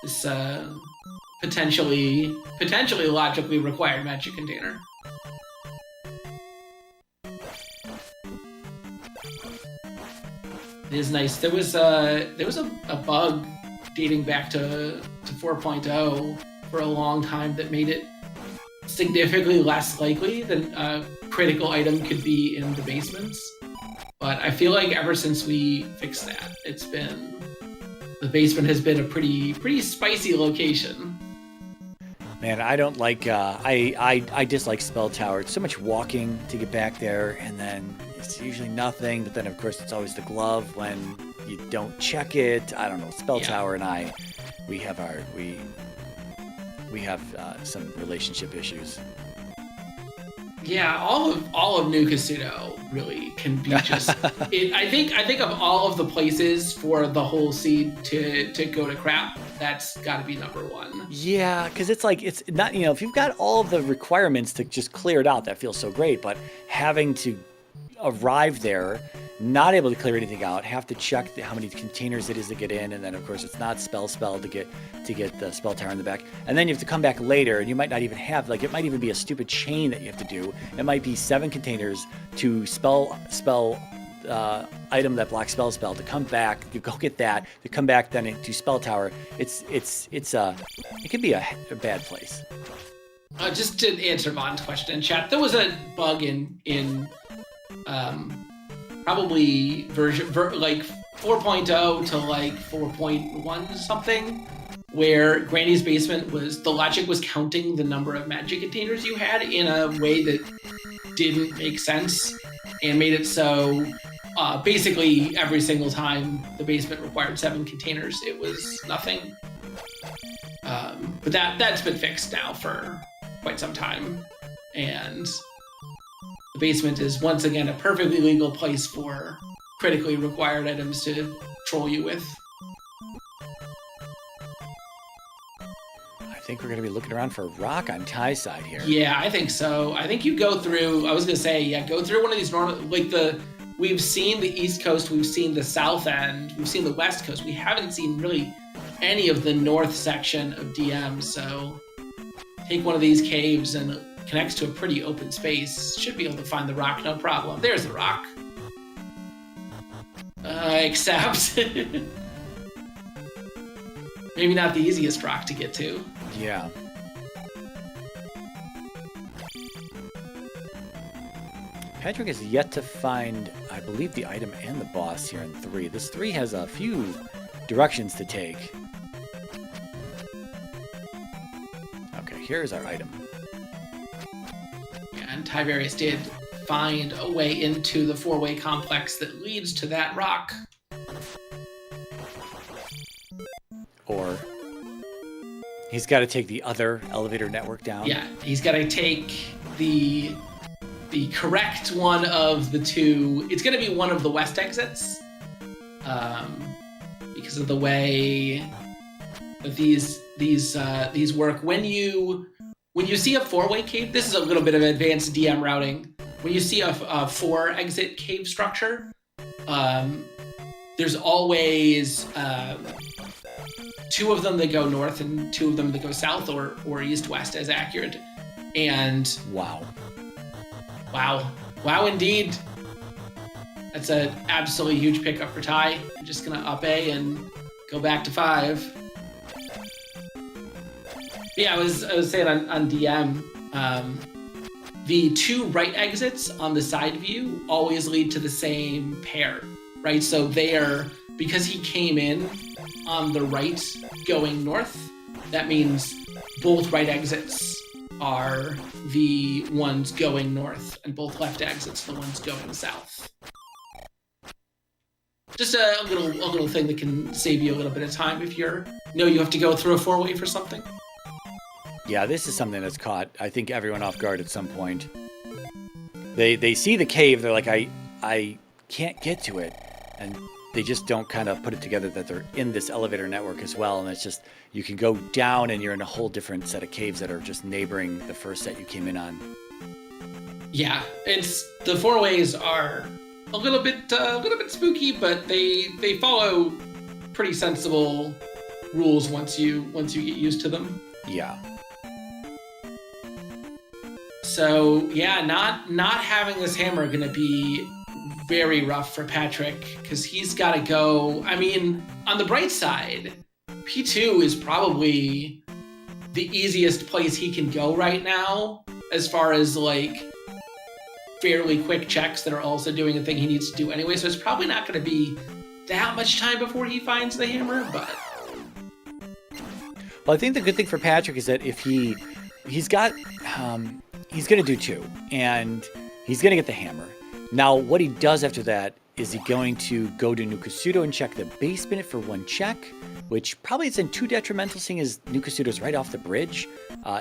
this potentially logically required magic container. It is nice. There was a bug dating back to 4.0 for a long time that made it significantly less likely that a critical item could be in the basements. But I feel like ever since we fixed that, the basement has been a pretty spicy location. Man, I don't like. I dislike Spell Tower. It's so much walking to get back there, and then it's usually nothing. But then, of course, it's always the glove when you don't check it. I don't know. Spell Tower and we have some relationship issues. Yeah, all of New Casino really can be just. I think of all of the places for the whole seed to go to crap, that's got to be number 1. Yeah, because it's not, if you've got all of the requirements to just clear it out, that feels so great. But having to arrive there, not able to clear anything out, have to check how many containers it is to get in, and then of course it's not spell to get the spell tower in the back, and then you have to come back later, and you might not even have, it might even be a stupid chain that you have to do. It might be 7 containers to spell item that blocks spell to come back, you go get that, to come back then to spell tower. It can be a bad place. Just to answer Vaughn's question in chat, there was a bug in probably version 4.0 to 4.1 something, where Granny's basement the logic was counting the number of magic containers you had in a way that didn't make sense. and made it so basically every single time the basement required 7 containers, it was nothing. But that's been fixed now for quite some time, and the basement is once again a perfectly legal place for critically required items to troll you with. I think we're going to be looking around for a rock on Ty's side here. Yeah, I think so. I think you go through, I was going to say, yeah, go through one of these normal, like we've seen the East Coast, we've seen the South End, we've seen the West Coast. We haven't seen really any of the North section of DM, so take one of these caves and it connects to a pretty open space. Should be able to find the rock, no problem. There's the rock. Except maybe not the easiest rock to get to. Yeah. Patrick has yet to find, I believe, the item and the boss here in 3. This 3 has a few directions to take. Okay, here's our item. Yeah, and Tyvarius did find a way into the 4-way complex that leads to that rock. Or he's got to take the other elevator network down. Yeah, he's got to take the correct one of the 2. It's going to be one of the west exits, because of the way that these work. When you see a 4-way cave, this is a little bit of advanced DM routing. When you see a 4-exit cave structure, there's always 2 of them that go north and 2 of them that go south, or east-west as accurate. And wow indeed. That's an absolutely huge pickup for Ty. I'm just gonna up A and go back to 5. Yeah, I was saying on DM, the 2 right exits on the side view always lead to the same pair, right? So because he came in on the right going north, that means both right exits are the ones going north and both left exits are the ones going south. Just a little thing that can save you a little bit of time if you have to go through a 4-way for something. Yeah, this is something that's caught, I think, everyone off guard at some point. They see the cave, they're like, I can't get to it. And they just don't kind of put it together that they're in this elevator network as well. And it's just, you can go down and you're in a whole different set of caves that are just neighboring the first set you came in on. Yeah, the 4-ways are a little bit spooky, but they follow pretty sensible rules once you get used to them. Yeah. So yeah, not having this hammer gonna be very rough for Patrick, because he's got to go. I mean, on the bright side, P2 is probably the easiest place he can go right now, as far as like fairly quick checks that are also doing the thing he needs to do anyway. So it's probably not going to be that much time before he finds the hammer. But well, I think the good thing for Patrick is that if he's going to do 2, and he's going to get the hammer. Now, what he does after that is he going to go to Nukasudo and check the basement for 1 check, which probably isn't too detrimental, seeing as Nukasudo's right off the bridge.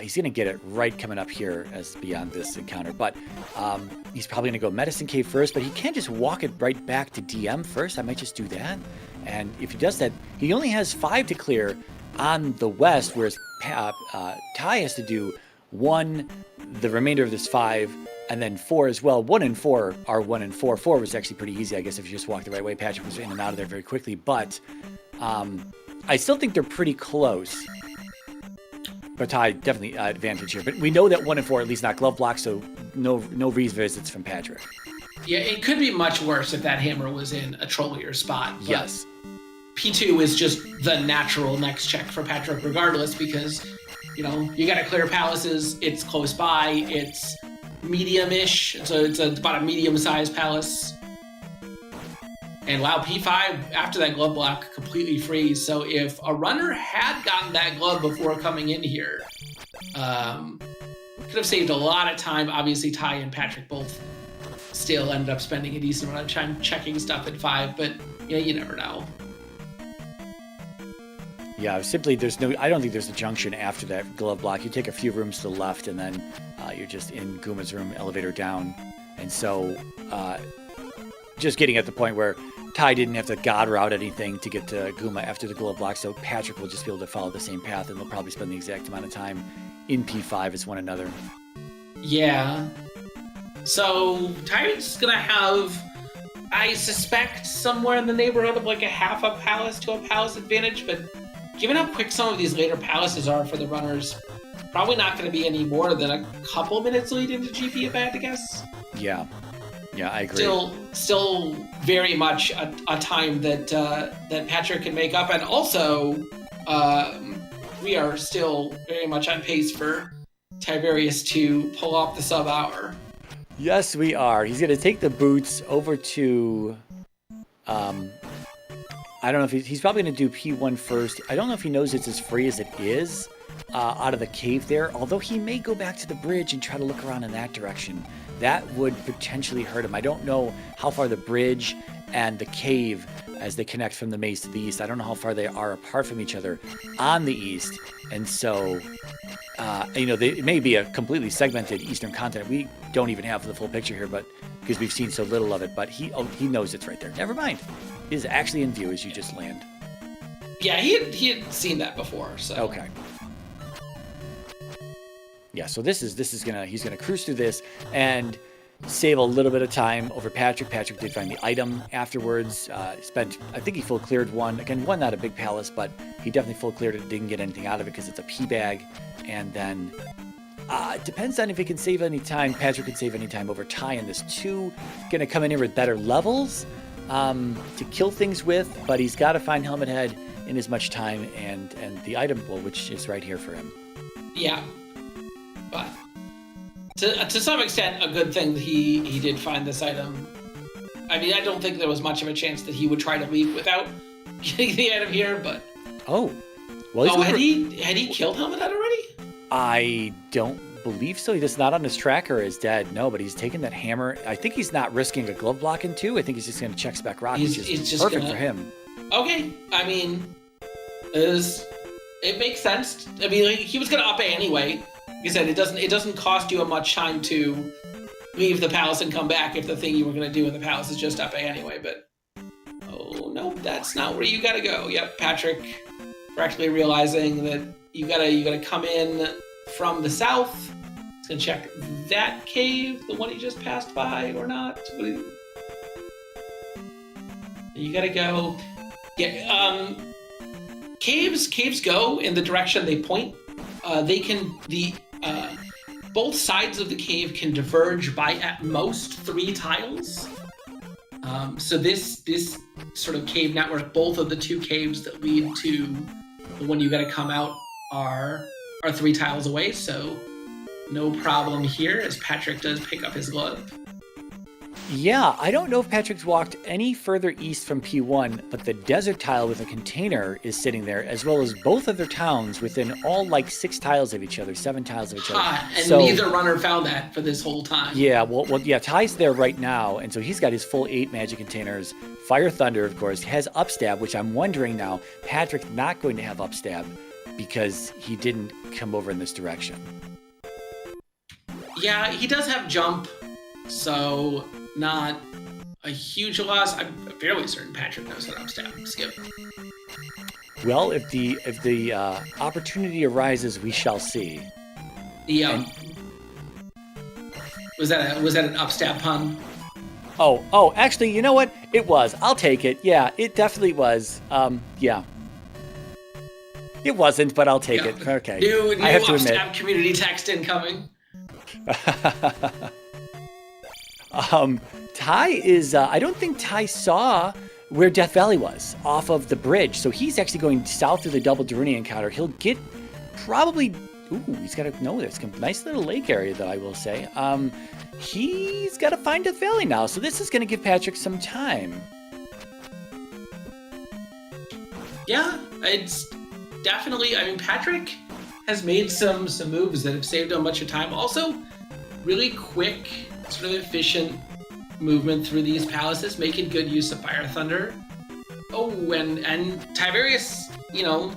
He's going to get it right coming up here as beyond this encounter, but he's probably going to go Medicine Cave first, but he can't just walk it right back to DM first. I might just do that. And if he does that, he only has 5 to clear on the west, whereas Ty has to do 1, the remainder of this 5, and then 4 as well. 1 and 4 are 1 and 4. 4 was actually pretty easy, I guess, if you just walk the right way. Patrick was in and out of there very quickly, but I still think they're pretty close. But Ty, definitely advantage here. But we know that 1 and 4 are at least not glove blocks, so no revisits from Patrick. Yeah, it could be much worse if that hammer was in a trollier spot. Yes. P2 is just the natural next check for Patrick regardless, because, you got to clear palaces. It's close by. It's medium-ish, so it's about a medium-sized palace. And wow, P5 after that glove block completely frees. So if a runner had gotten that glove before coming in here, could have saved a lot of time. Obviously, Ty and Patrick both still ended up spending a decent amount of time checking stuff at 5, but yeah, you never know. Yeah, simply I don't think there's a junction after that glove block. You take a few rooms to the left, and then you're just in Gooma's room, elevator down. And so just getting at the point where Ty didn't have to god route anything to get to Gooma after the glove block, so Patrick will just be able to follow the same path, and they'll probably spend the exact amount of time in P5 as one another. Yeah. So Tyvarius is going to have, I suspect, somewhere in the neighborhood of like a half a palace to a palace advantage, but given how quick some of these later palaces are for the runners, probably not going to be any more than a couple minutes lead into GP if I had to guess. Yeah, I agree. Still very much a time that Patrick can make up, and also we are still very much on pace for Tyvarius to pull off the sub-hour. Yes, we are. He's going to take the boots over to... I don't know if he's probably going to do P1 first. I don't know if he knows it's as free as it is out of the cave there, although he may go back to the bridge and try to look around in that direction. That would potentially hurt him. I don't know how far the bridge and the cave, as they connect from the maze to the east, I don't know how far they are apart from each other on the east. And so, it may be a completely segmented eastern continent. We don't even have the full picture here, but because we've seen so little of it. But he knows it's right there. Never mind. It is actually in view as you just land. Yeah, he had seen that before. So okay. Yeah, so he's gonna cruise through this and save a little bit of time over Patrick. Patrick did find the item afterwards. I think he full cleared one. Again, one not a big palace, but he definitely full cleared it. Didn't get anything out of it because it's a P bag. And then it depends on if he can save any time. Patrick can save any time over Ty in this too. Gonna come in here with better levels to kill things with, but he's got to find Helmet Head in as much time and the item pool, which is right here for him. Yeah. But to some extent, a good thing that he did find this item. I mean, I don't think there was much of a chance that he would try to leave without getting the item here, but... Oh. Well, had he killed Helmet Head already? I don't believe so. He's not on his tracker as dead. No, but he's taking that hammer. I think he's not risking a glove block in two. I think he's just going to check Spec Rock, which is just perfect for him. Okay. I mean, it makes sense. I mean, like, he was going to up A anyway. Like I said, it doesn't cost you much time to leave the palace and come back if the thing you were going to do in the palace is just up A anyway. But oh no, that's not where you got to go. Yep, Patrick correctly realizing that you gotta come in from the south. He's gonna check that cave, the one he just passed by, or not. You gotta go. Yeah. Caves go in the direction they point. Both sides of the cave can diverge by at most 3 tiles. So this sort of cave network, both of the 2 caves that lead to the one you got to come out are 3 tiles away. So no problem here as Patrick does pick up his glove. Yeah, I don't know if Patrick's walked any further east from P1, but the desert tile with a container is sitting there, as well as both other towns within all like 6 tiles of each other, 7 tiles of each other. And so, neither runner found that for this whole time. Yeah, well, Ty's there right now, and so he's got his full 8 magic containers. Fire Thunder, of course, has upstab, which I'm wondering now, Patrick's not going to have upstab because he didn't come over in this direction. Yeah, he does have jump, so not a huge loss. I'm fairly certain Patrick knows how to upstab. Skip. Well, if the opportunity arises, we shall see. Yeah. Was that an upstab pun? Oh, actually, you know what? It was. I'll take it. Yeah, it definitely was. Yeah. It wasn't, but I'll take it. Okay. New I have to admit. upstab community text incoming. Ty is, I don't think Ty saw where Death Valley was off of the bridge. So he's actually going south through the double Daruni encounter. He'll get probably, he's got to know this. Nice little lake area though, I will say. He's got to find Death Valley now. So this is going to give Patrick some time. Yeah, it's definitely, I mean, Patrick has made some moves that have saved him much of time. Also, really quick, sort of efficient movement through these palaces, making good use of Fire Thunder. Oh, and Tyvarius,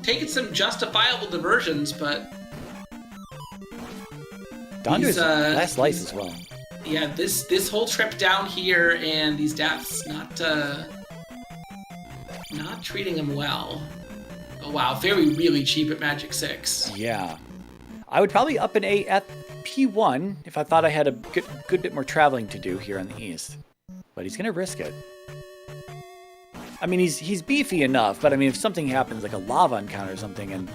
taking some justifiable diversions, but Donder's last life as well. Yeah, this whole trip down here and these deaths not treating him well. Oh wow, really cheap at Magic 6. Yeah. I would probably up an A at P1 if I thought I had a good bit more traveling to do here on the east. But he's going to risk it. I mean, he's beefy enough, but I mean, if something happens, like a lava encounter or something, and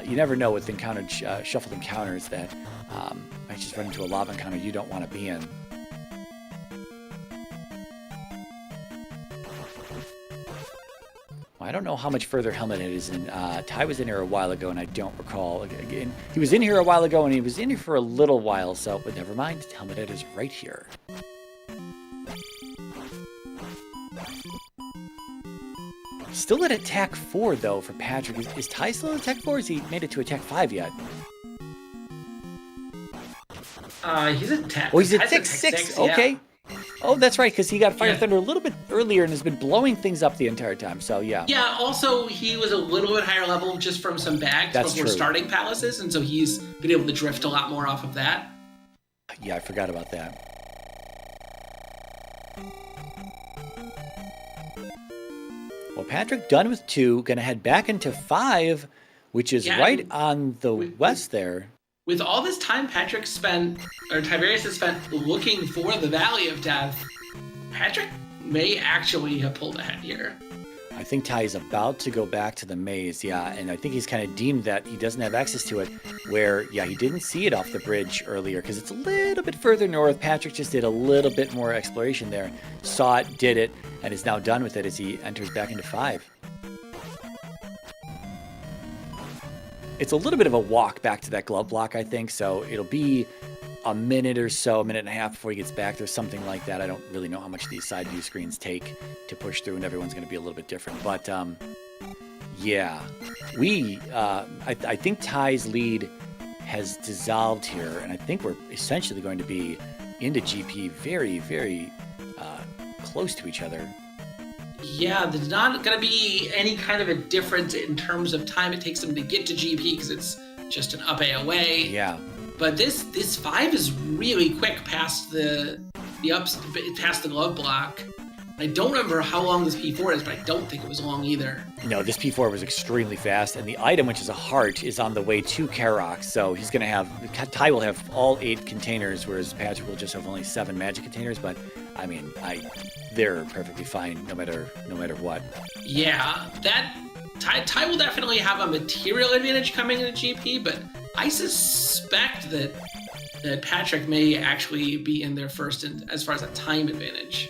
you never know with shuffled encounters that might just run into a lava encounter you don't want to be in. I don't know how much further Helmet Head is in. Ty was in here a while ago, and I don't recall. Again, he was in here a while ago, and he was in here for a little while, but never mind. Helmet Head is right here. Still at attack 4, though, for Patrick. Is Ty still at attack 4, or has he made it to attack 5 yet? He's at attack. Oh, he's at attack 6. Okay. Oh, that's right, because he got Fire Thunder a little bit earlier and has been blowing things up the entire time, so yeah. Yeah, also, he was a little bit higher level just from some bags before starting palaces, and so he's been able to drift a lot more off of that. Yeah, I forgot about that. Well, Patrick done with 2, gonna head back into 5, which is right on the west there. With all this time Tyvarius has spent looking for the Valley of Death, Patrick may actually have pulled ahead here. I think Ty is about to go back to the maze, yeah, and I think he's kind of deemed that he doesn't have access to it, where, yeah, he didn't see it off the bridge earlier, because it's a little bit further north. Patrick just did a little bit more exploration there, saw it, did it, and is now done with it as he enters back into 5. It's a little bit of a walk back to that glove block, I think, so it'll be a minute or so, a minute and a half before he gets back there, something like that. I don't really know how much these side view screens take to push through, and everyone's going to be a little bit different. But, yeah, I think Ty's lead has dissolved here, and I think we're essentially going to be into GP very, very close to each other. Yeah, there's not going to be any kind of a difference in terms of time it takes them to get to GP because it's just an up A away. Yeah. But this 5 is really quick past the glove block. I don't remember how long this P4 is, but I don't think it was long either. No, this P4 was extremely fast, and the item, which is a heart, is on the way to Karok. So he's going to have Ty will have all 8 containers, whereas Patrick will just have only 7 magic containers. But I mean, they're perfectly fine no matter what. Yeah, that Ty will definitely have a material advantage coming into GP, but I suspect that Patrick may actually be in there first as far as a time advantage.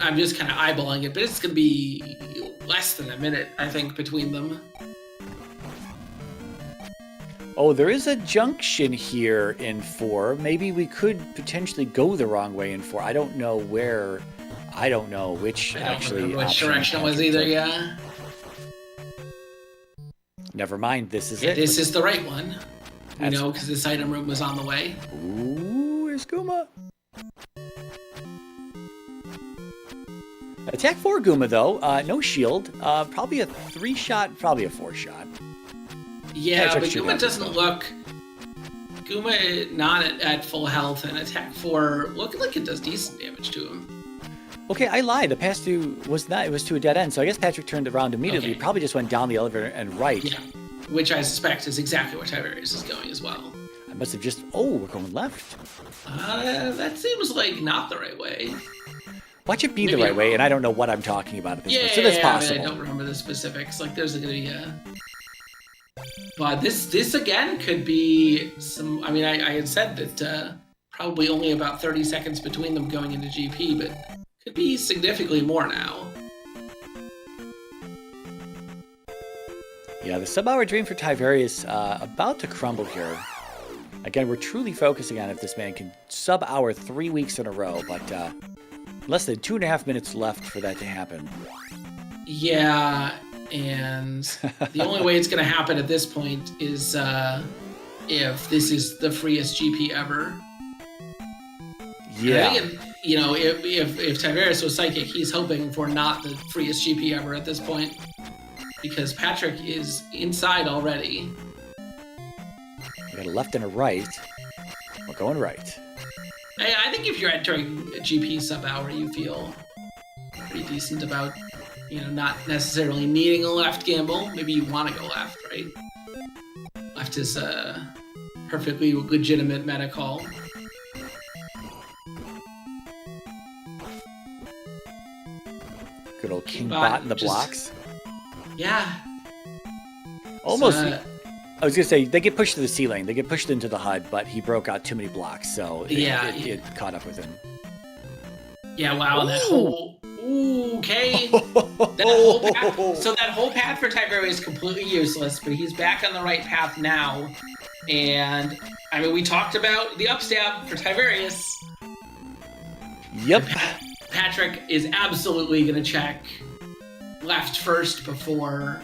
I'm just kind of eyeballing it, but it's going to be less than a minute, I think, between them. Oh, there is a junction here in 4. Maybe we could potentially go the wrong way in 4. I don't know where. I don't know which actually. Which direction it was either, yeah. Never mind, this is it. This is the right one. We know because this item room was on the way. Ooh, here's Guma. Attack 4 Guma, though. No shield. Probably a 3-shot, probably a 4-shot. Yeah, but Guma doesn't look... Guma not at full health, and attack 4 looking like it does decent damage to him. Okay, I lied. The pass through was not. It was to a dead end, so I guess Patrick turned around immediately. Okay. Probably just went down the elevator and right. Yeah, which I suspect is exactly where Tyvarius is going as well. I must have just... Oh, we're going left. That seems like not the right way. Watch it be the right way, and I don't know what I'm talking about at this point, so that's possible. I don't remember the specifics. Like, there's going to be a... But this again could be some... I mean, I had said that probably only about 30 seconds between them going into GP, but could be significantly more now. Yeah, the sub-hour dream for Tyvarius about to crumble here. Again, we're truly focusing on if this man can sub-hour 3 weeks in a row, but less than 2.5 minutes left for that to happen. Yeah, and the only way it's going to happen at this point is if this is the freest GP ever. Yeah. I think if Tyvarius was psychic, he's hoping for not the freest GP ever at this point, because Patrick is inside already. We got a left and a right. We're going right. I think if you're entering a GP sub hour, you feel pretty decent about, not necessarily needing a left gamble. Maybe you want to go left, right? Left is a perfectly legitimate meta call. Good old King Bot in the blocks. Yeah. Almost. I was going to say, they get pushed to the ceiling. They get pushed into the HUD, but he broke out too many blocks, so it caught up with him. Yeah, wow, that whole... Ooh, okay. That whole path for Tyvarius is completely useless, but he's back on the right path now. And, I mean, we talked about the upstab for Tyvarius. Yep. Patrick is absolutely going to check left first before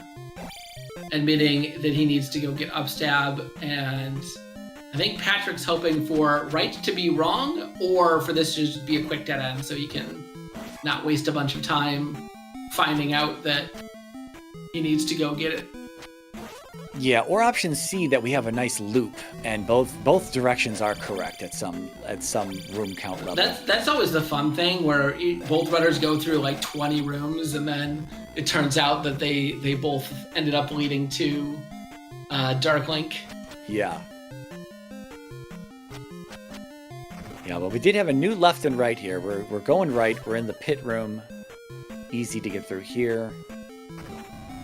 admitting that he needs to go get upstab, and I think Patrick's hoping for right to be wrong, or for this to just be a quick dead end so he can not waste a bunch of time finding out that he needs to go get it. Yeah, or option C, that we have a nice loop, and both directions are correct at some room count level. That's always the fun thing, where both runners go through like 20 rooms, and then it turns out that they both ended up leading to Dark Link. Yeah. Yeah, but we did have a new left and right here. We're going right. We're in the pit room. Easy to get through here.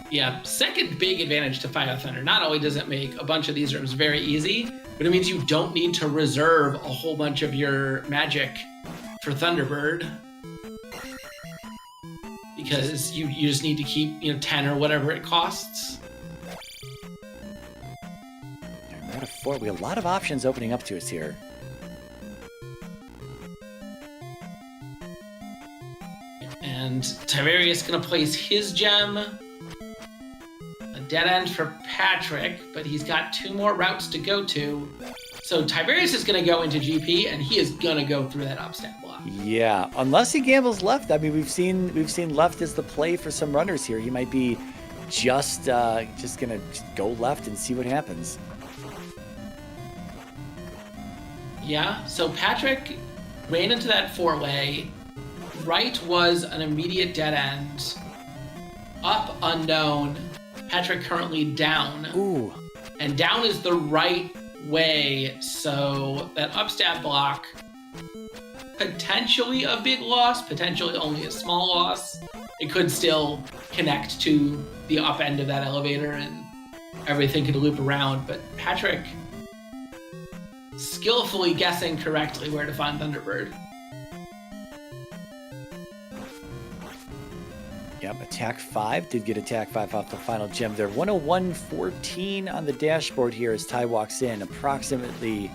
Yeah, second big advantage to Fire Thunder. Not only does it make a bunch of these rooms very easy, but it means you don't need to reserve a whole bunch of your magic for Thunderbird. Because you just need to keep 10 or whatever it costs. We're at a 4. We have a lot of options opening up to us here. And Tyvarius gonna place his gem. Dead end for Patrick, but he's got 2 more routes to go to. So Tyvarius is going to go into GP, and he is going to go through that upstep block. Yeah, unless he gambles left. I mean, we've seen left as the play for some runners here. He might be just going to go left and see what happens. Yeah, so Patrick ran into that 4-way. Right was an immediate dead end. Up, unknown. Patrick currently down. Ooh. And down is the right way, so that upstab block, potentially a big loss, potentially only a small loss. It could still connect to the up end of that elevator and everything could loop around, but Patrick skillfully guessing correctly where to find Thunderbird. Yep, attack 5. Did get attack 5 off the final gem there. 101.14 on the dashboard here as Ty walks in. Approximately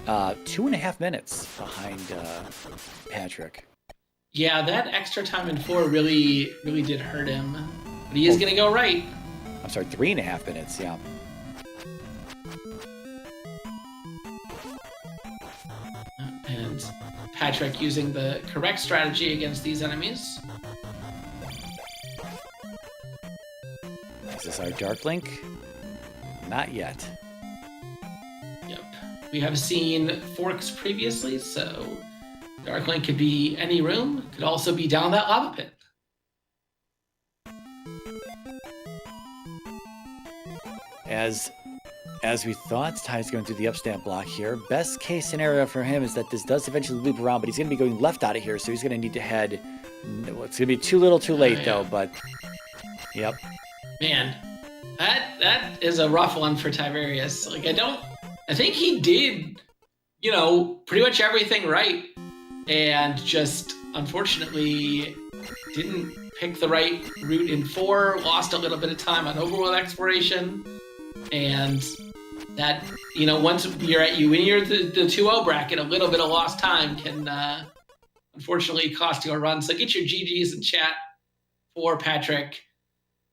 2.5 minutes behind Patrick. Yeah, that extra time in 4 really did hurt him. But he is going to go right. I'm sorry, 3.5 minutes, yeah. And Patrick using the correct strategy against these enemies. Is this our Dark Link? Not yet. Yep. We have seen forks previously, so Dark Link could be any room. Could also be down that lava pit. As we thought, Ty's going through the upstamp block here. Best case scenario for him is that this does eventually loop around, but he's going to be going left out of here, so he's going to need to head... Well, it's going to be too little too late, though, but... Yep. Man, that is a rough one for Tyvarius. Like, I think he did, pretty much everything right, and just, unfortunately, didn't pick the right route in 4, lost a little bit of time on overworld exploration, and that, once when you're the 2-0 bracket, a little bit of lost time can, unfortunately, cost you a run. So get your GGs in chat for Patrick.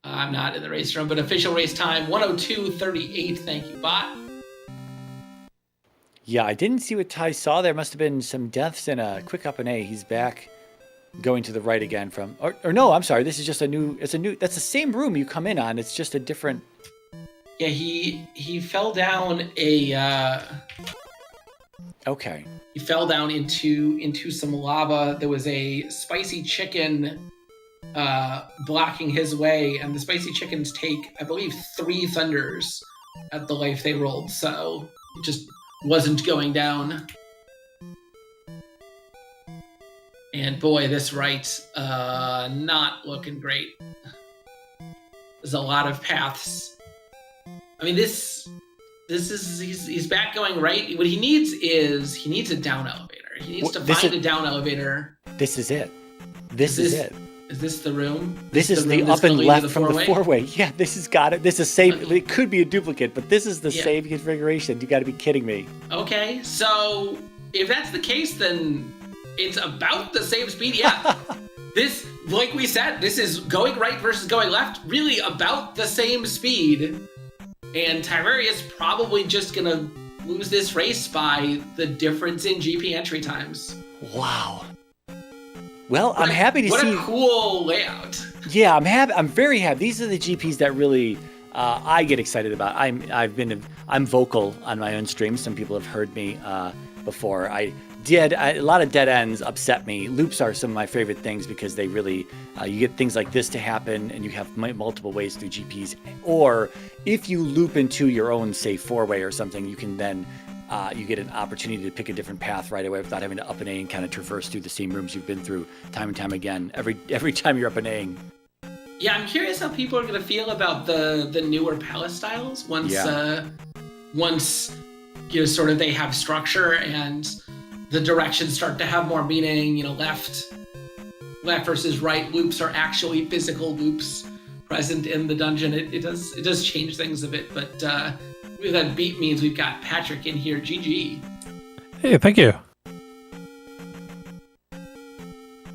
I'm not in the race room, but official race time, 102.38. Thank you, bot. Yeah, I didn't see what Ty saw. There must have been some deaths and a quick up and A. He's back going to the right again from, or no, I'm sorry. This is just that's the same room you come in on. It's just a different. Yeah, he fell down Okay. He fell down into some lava. There was a spicy chicken blocking his way, and the spicy chickens take, I believe, 3 thunders at the life they rolled, so it just wasn't going down. And boy, this right, not looking great. There's a lot of paths. I mean, this is he's back going right. What he needs a down elevator. He needs to find a down elevator. This is it. This is it. Is this the room? This is the up and left from the 4-way. Yeah, this has got it. This is same. It could be a duplicate, but this is the same configuration. You got to be kidding me. Okay, so if that's the case, then it's about the same speed. Yeah, this, like we said, this is going right versus going left. Really about the same speed. And Tyvarius probably just gonna lose this race by the difference in GP entry times. Wow. Well, I'm happy to see. What a cool layout. Yeah, I'm happy. I'm very happy. These are the GPs that really I get excited about. I'm vocal on my own stream. Some people have heard me before. A lot of dead ends upset me. Loops are some of my favorite things because they really, you get things like this to happen and you have multiple ways through GPs. Or if you loop into your own, say, 4-way or something, you can then, you get an opportunity to pick a different path right away without having to up and A and kind of traverse through the same rooms you've been through time and time again. Every time you're up and Aing. Yeah, I'm curious how people are going to feel about the newer palace styles once sort of they have structure and the directions start to have more meaning. Left versus right loops are actually physical loops present in the dungeon. It does change things a bit, but that beat means we've got Patrick in here. GG. Hey, thank you.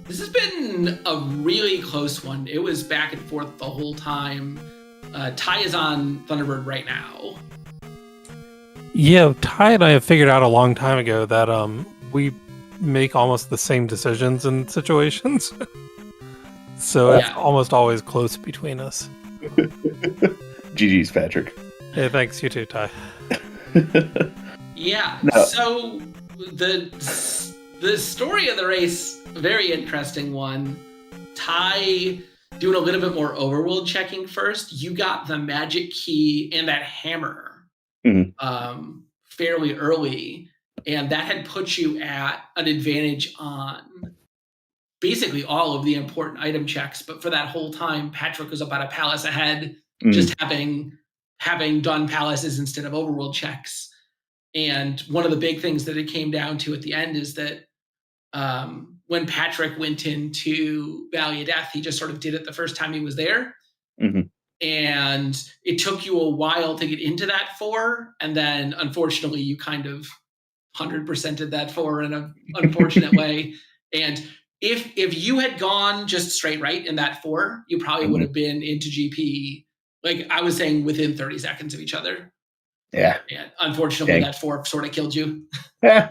This has been a really close one. It was back and forth the whole time. Ty is on Thunderbird right now. Yeah, Ty and I have figured out a long time ago that we make almost the same decisions in situations. So it's almost always close between us. GG's, Patrick. Hey, thanks. You too, Ty. Yeah. No. So the story of the race, very interesting one. Ty doing a little bit more overworld checking first. You got the magic key and that hammer fairly early, and that had put you at an advantage on basically all of the important item checks. But for that whole time, Patrick was about a palace ahead, just having done palaces instead of overworld checks. And one of the big things that it came down to at the end is that when Patrick went into Valley of Death, he just sort of did it the first time he was there. And it took you a while to get into that 4. And then unfortunately, you kind of 100%ed that 4 in an unfortunate way. And if you had gone just straight right in that 4, you probably would have been into GP, like I was saying, within 30 seconds of each other. Yeah. And unfortunately, that 4 sort of killed you. Yeah,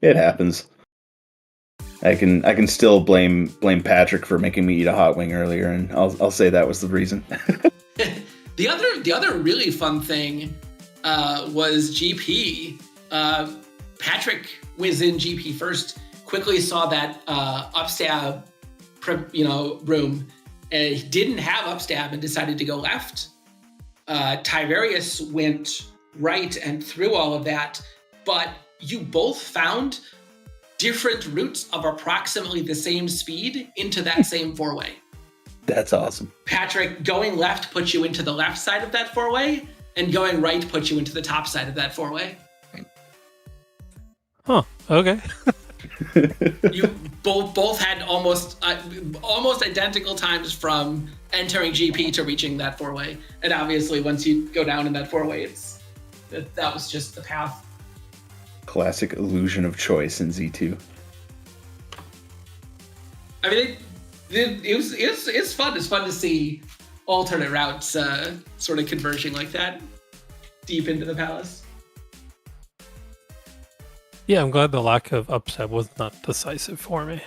it happens. I can still blame Patrick for making me eat a hot wing earlier, and I'll say that was the reason. The other really fun thing was GP. Patrick was in GP first. Quickly saw that upstab, room, and he didn't have upstab and decided to go left. Tyvarius went right and through all of that, but you both found different routes of approximately the same speed into that same 4-way. That's awesome. Patrick, going left puts you into the left side of that 4-way, and going right puts you into the top side of that 4-way. Huh. Okay. You both had almost identical times from entering GP to reaching that 4-way, and obviously once you go down in that 4-way, that was just the path. Classic illusion of choice in Z2. I mean, it's fun. It's fun to see alternate routes sort of converging like that deep into the palace. Yeah, I'm glad the lack of upset was not decisive for me.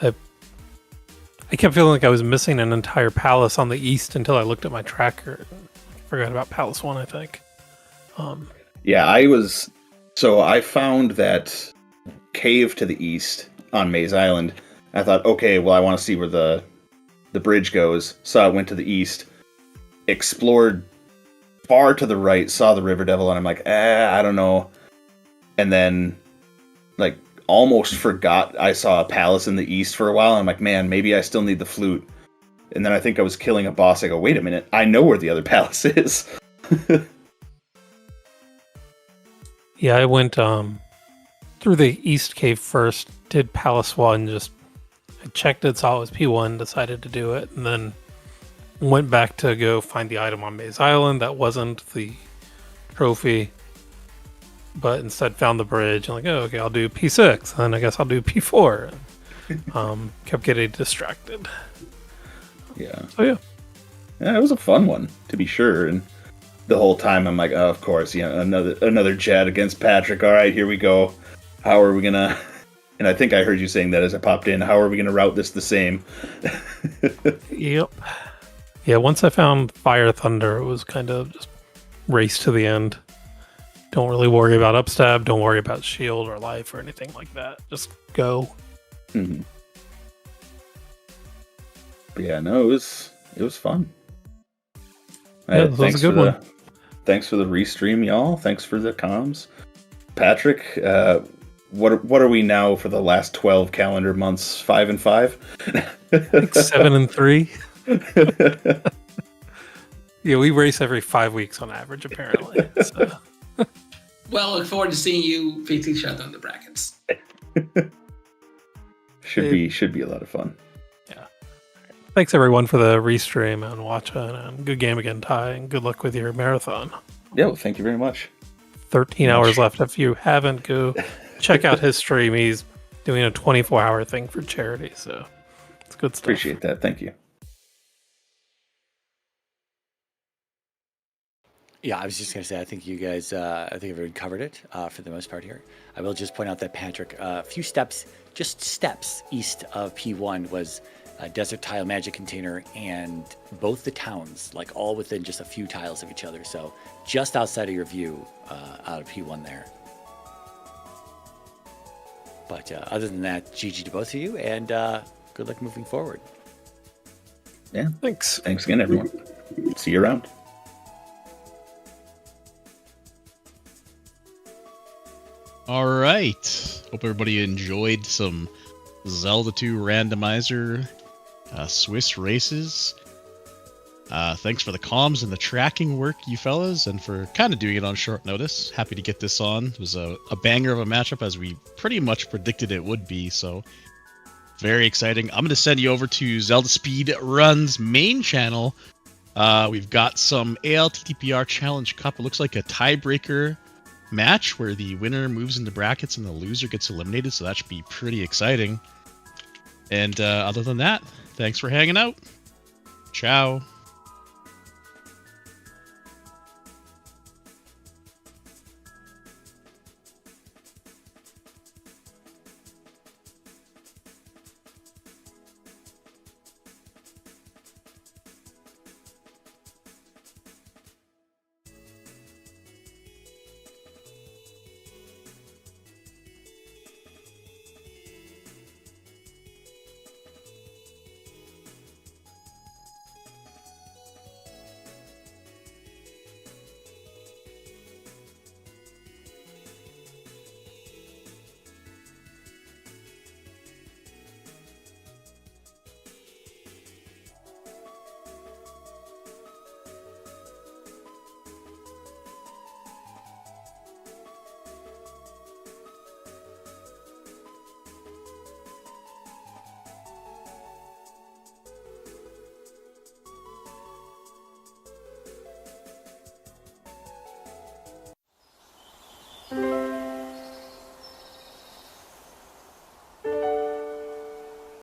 I kept feeling like I was missing an entire palace on the east until I looked at my tracker. I forgot about Palace 1, I think. Yeah, I found that cave to the east on Maze Island. I thought, okay, well, I want to see where the bridge goes. So I went to the east, explored far to the right, saw the River Devil, and I'm like, I don't know. And then, like, almost forgot I saw a palace in the east for a while. I'm like, man, maybe I still need the flute. And then I think I was killing a boss. I go, wait a minute, I know where the other palace is. Yeah, I went through the East Cave first, did Palace 1, I checked it, saw it was P1, decided to do it, and then went back to go find the item on Maze Island that wasn't the trophy, but instead found the bridge, and like, oh, okay, I'll do P6, and then I guess I'll do P4. And, kept getting distracted. Yeah. So yeah, it was a fun one, to be sure, and the whole time I'm like, oh, of course, another Jad against Patrick. All right, here we go. How are we gonna? And I think I heard you saying that as I popped in. How are we gonna route this the same? Yep. Yeah, once I found Fire Thunder, it was kind of just race to the end. Don't really worry about upstab. Don't worry about shield or life or anything like that. Just go. Mm-hmm. But yeah, no, it was fun. Yeah, that was a good one. Thanks for the restream, y'all. Thanks for the comms. Patrick, what are we now for the last 12 calendar months? 5 and 5? Like 7 and 3. Yeah, we race every 5 weeks on average, apparently. So. Well, look forward to seeing you face each other in the brackets. Should be a lot of fun. Yeah. Thanks everyone for the restream and watching, and good game again, Ty, and good luck with your marathon. Yeah, well, thank you very much. 13 hours left. If you haven't, go check out his stream. He's doing a 24-hour thing for charity, so it's good stuff. Appreciate that. Thank you. Yeah, I was just going to say, I think you guys, I think everyone covered it for the most part here. I will just point out that Patrick, a few steps, just steps east of P1 was a desert tile magic container and both the towns, like all within just a few tiles of each other. So just outside of your view out of P1 there. But other than that, GG to both of you, and good luck moving forward. Yeah. Thanks. Thanks again, everyone. See you around. All right. Hope everybody enjoyed some Zelda 2 Randomizer Swiss races. Thanks for the comms and the tracking work, you fellas, and for kind of doing it on short notice. Happy to get this on. It was a banger of a matchup, as we pretty much predicted it would be, so very exciting. I'm going to send you over to ZeldaSpeedRuns main channel. We've got some ALTTPR Challenge Cup. It looks like a tiebreaker match where the winner moves into brackets and the loser gets eliminated, so that should be pretty exciting. And other than that, thanks for hanging out. Ciao.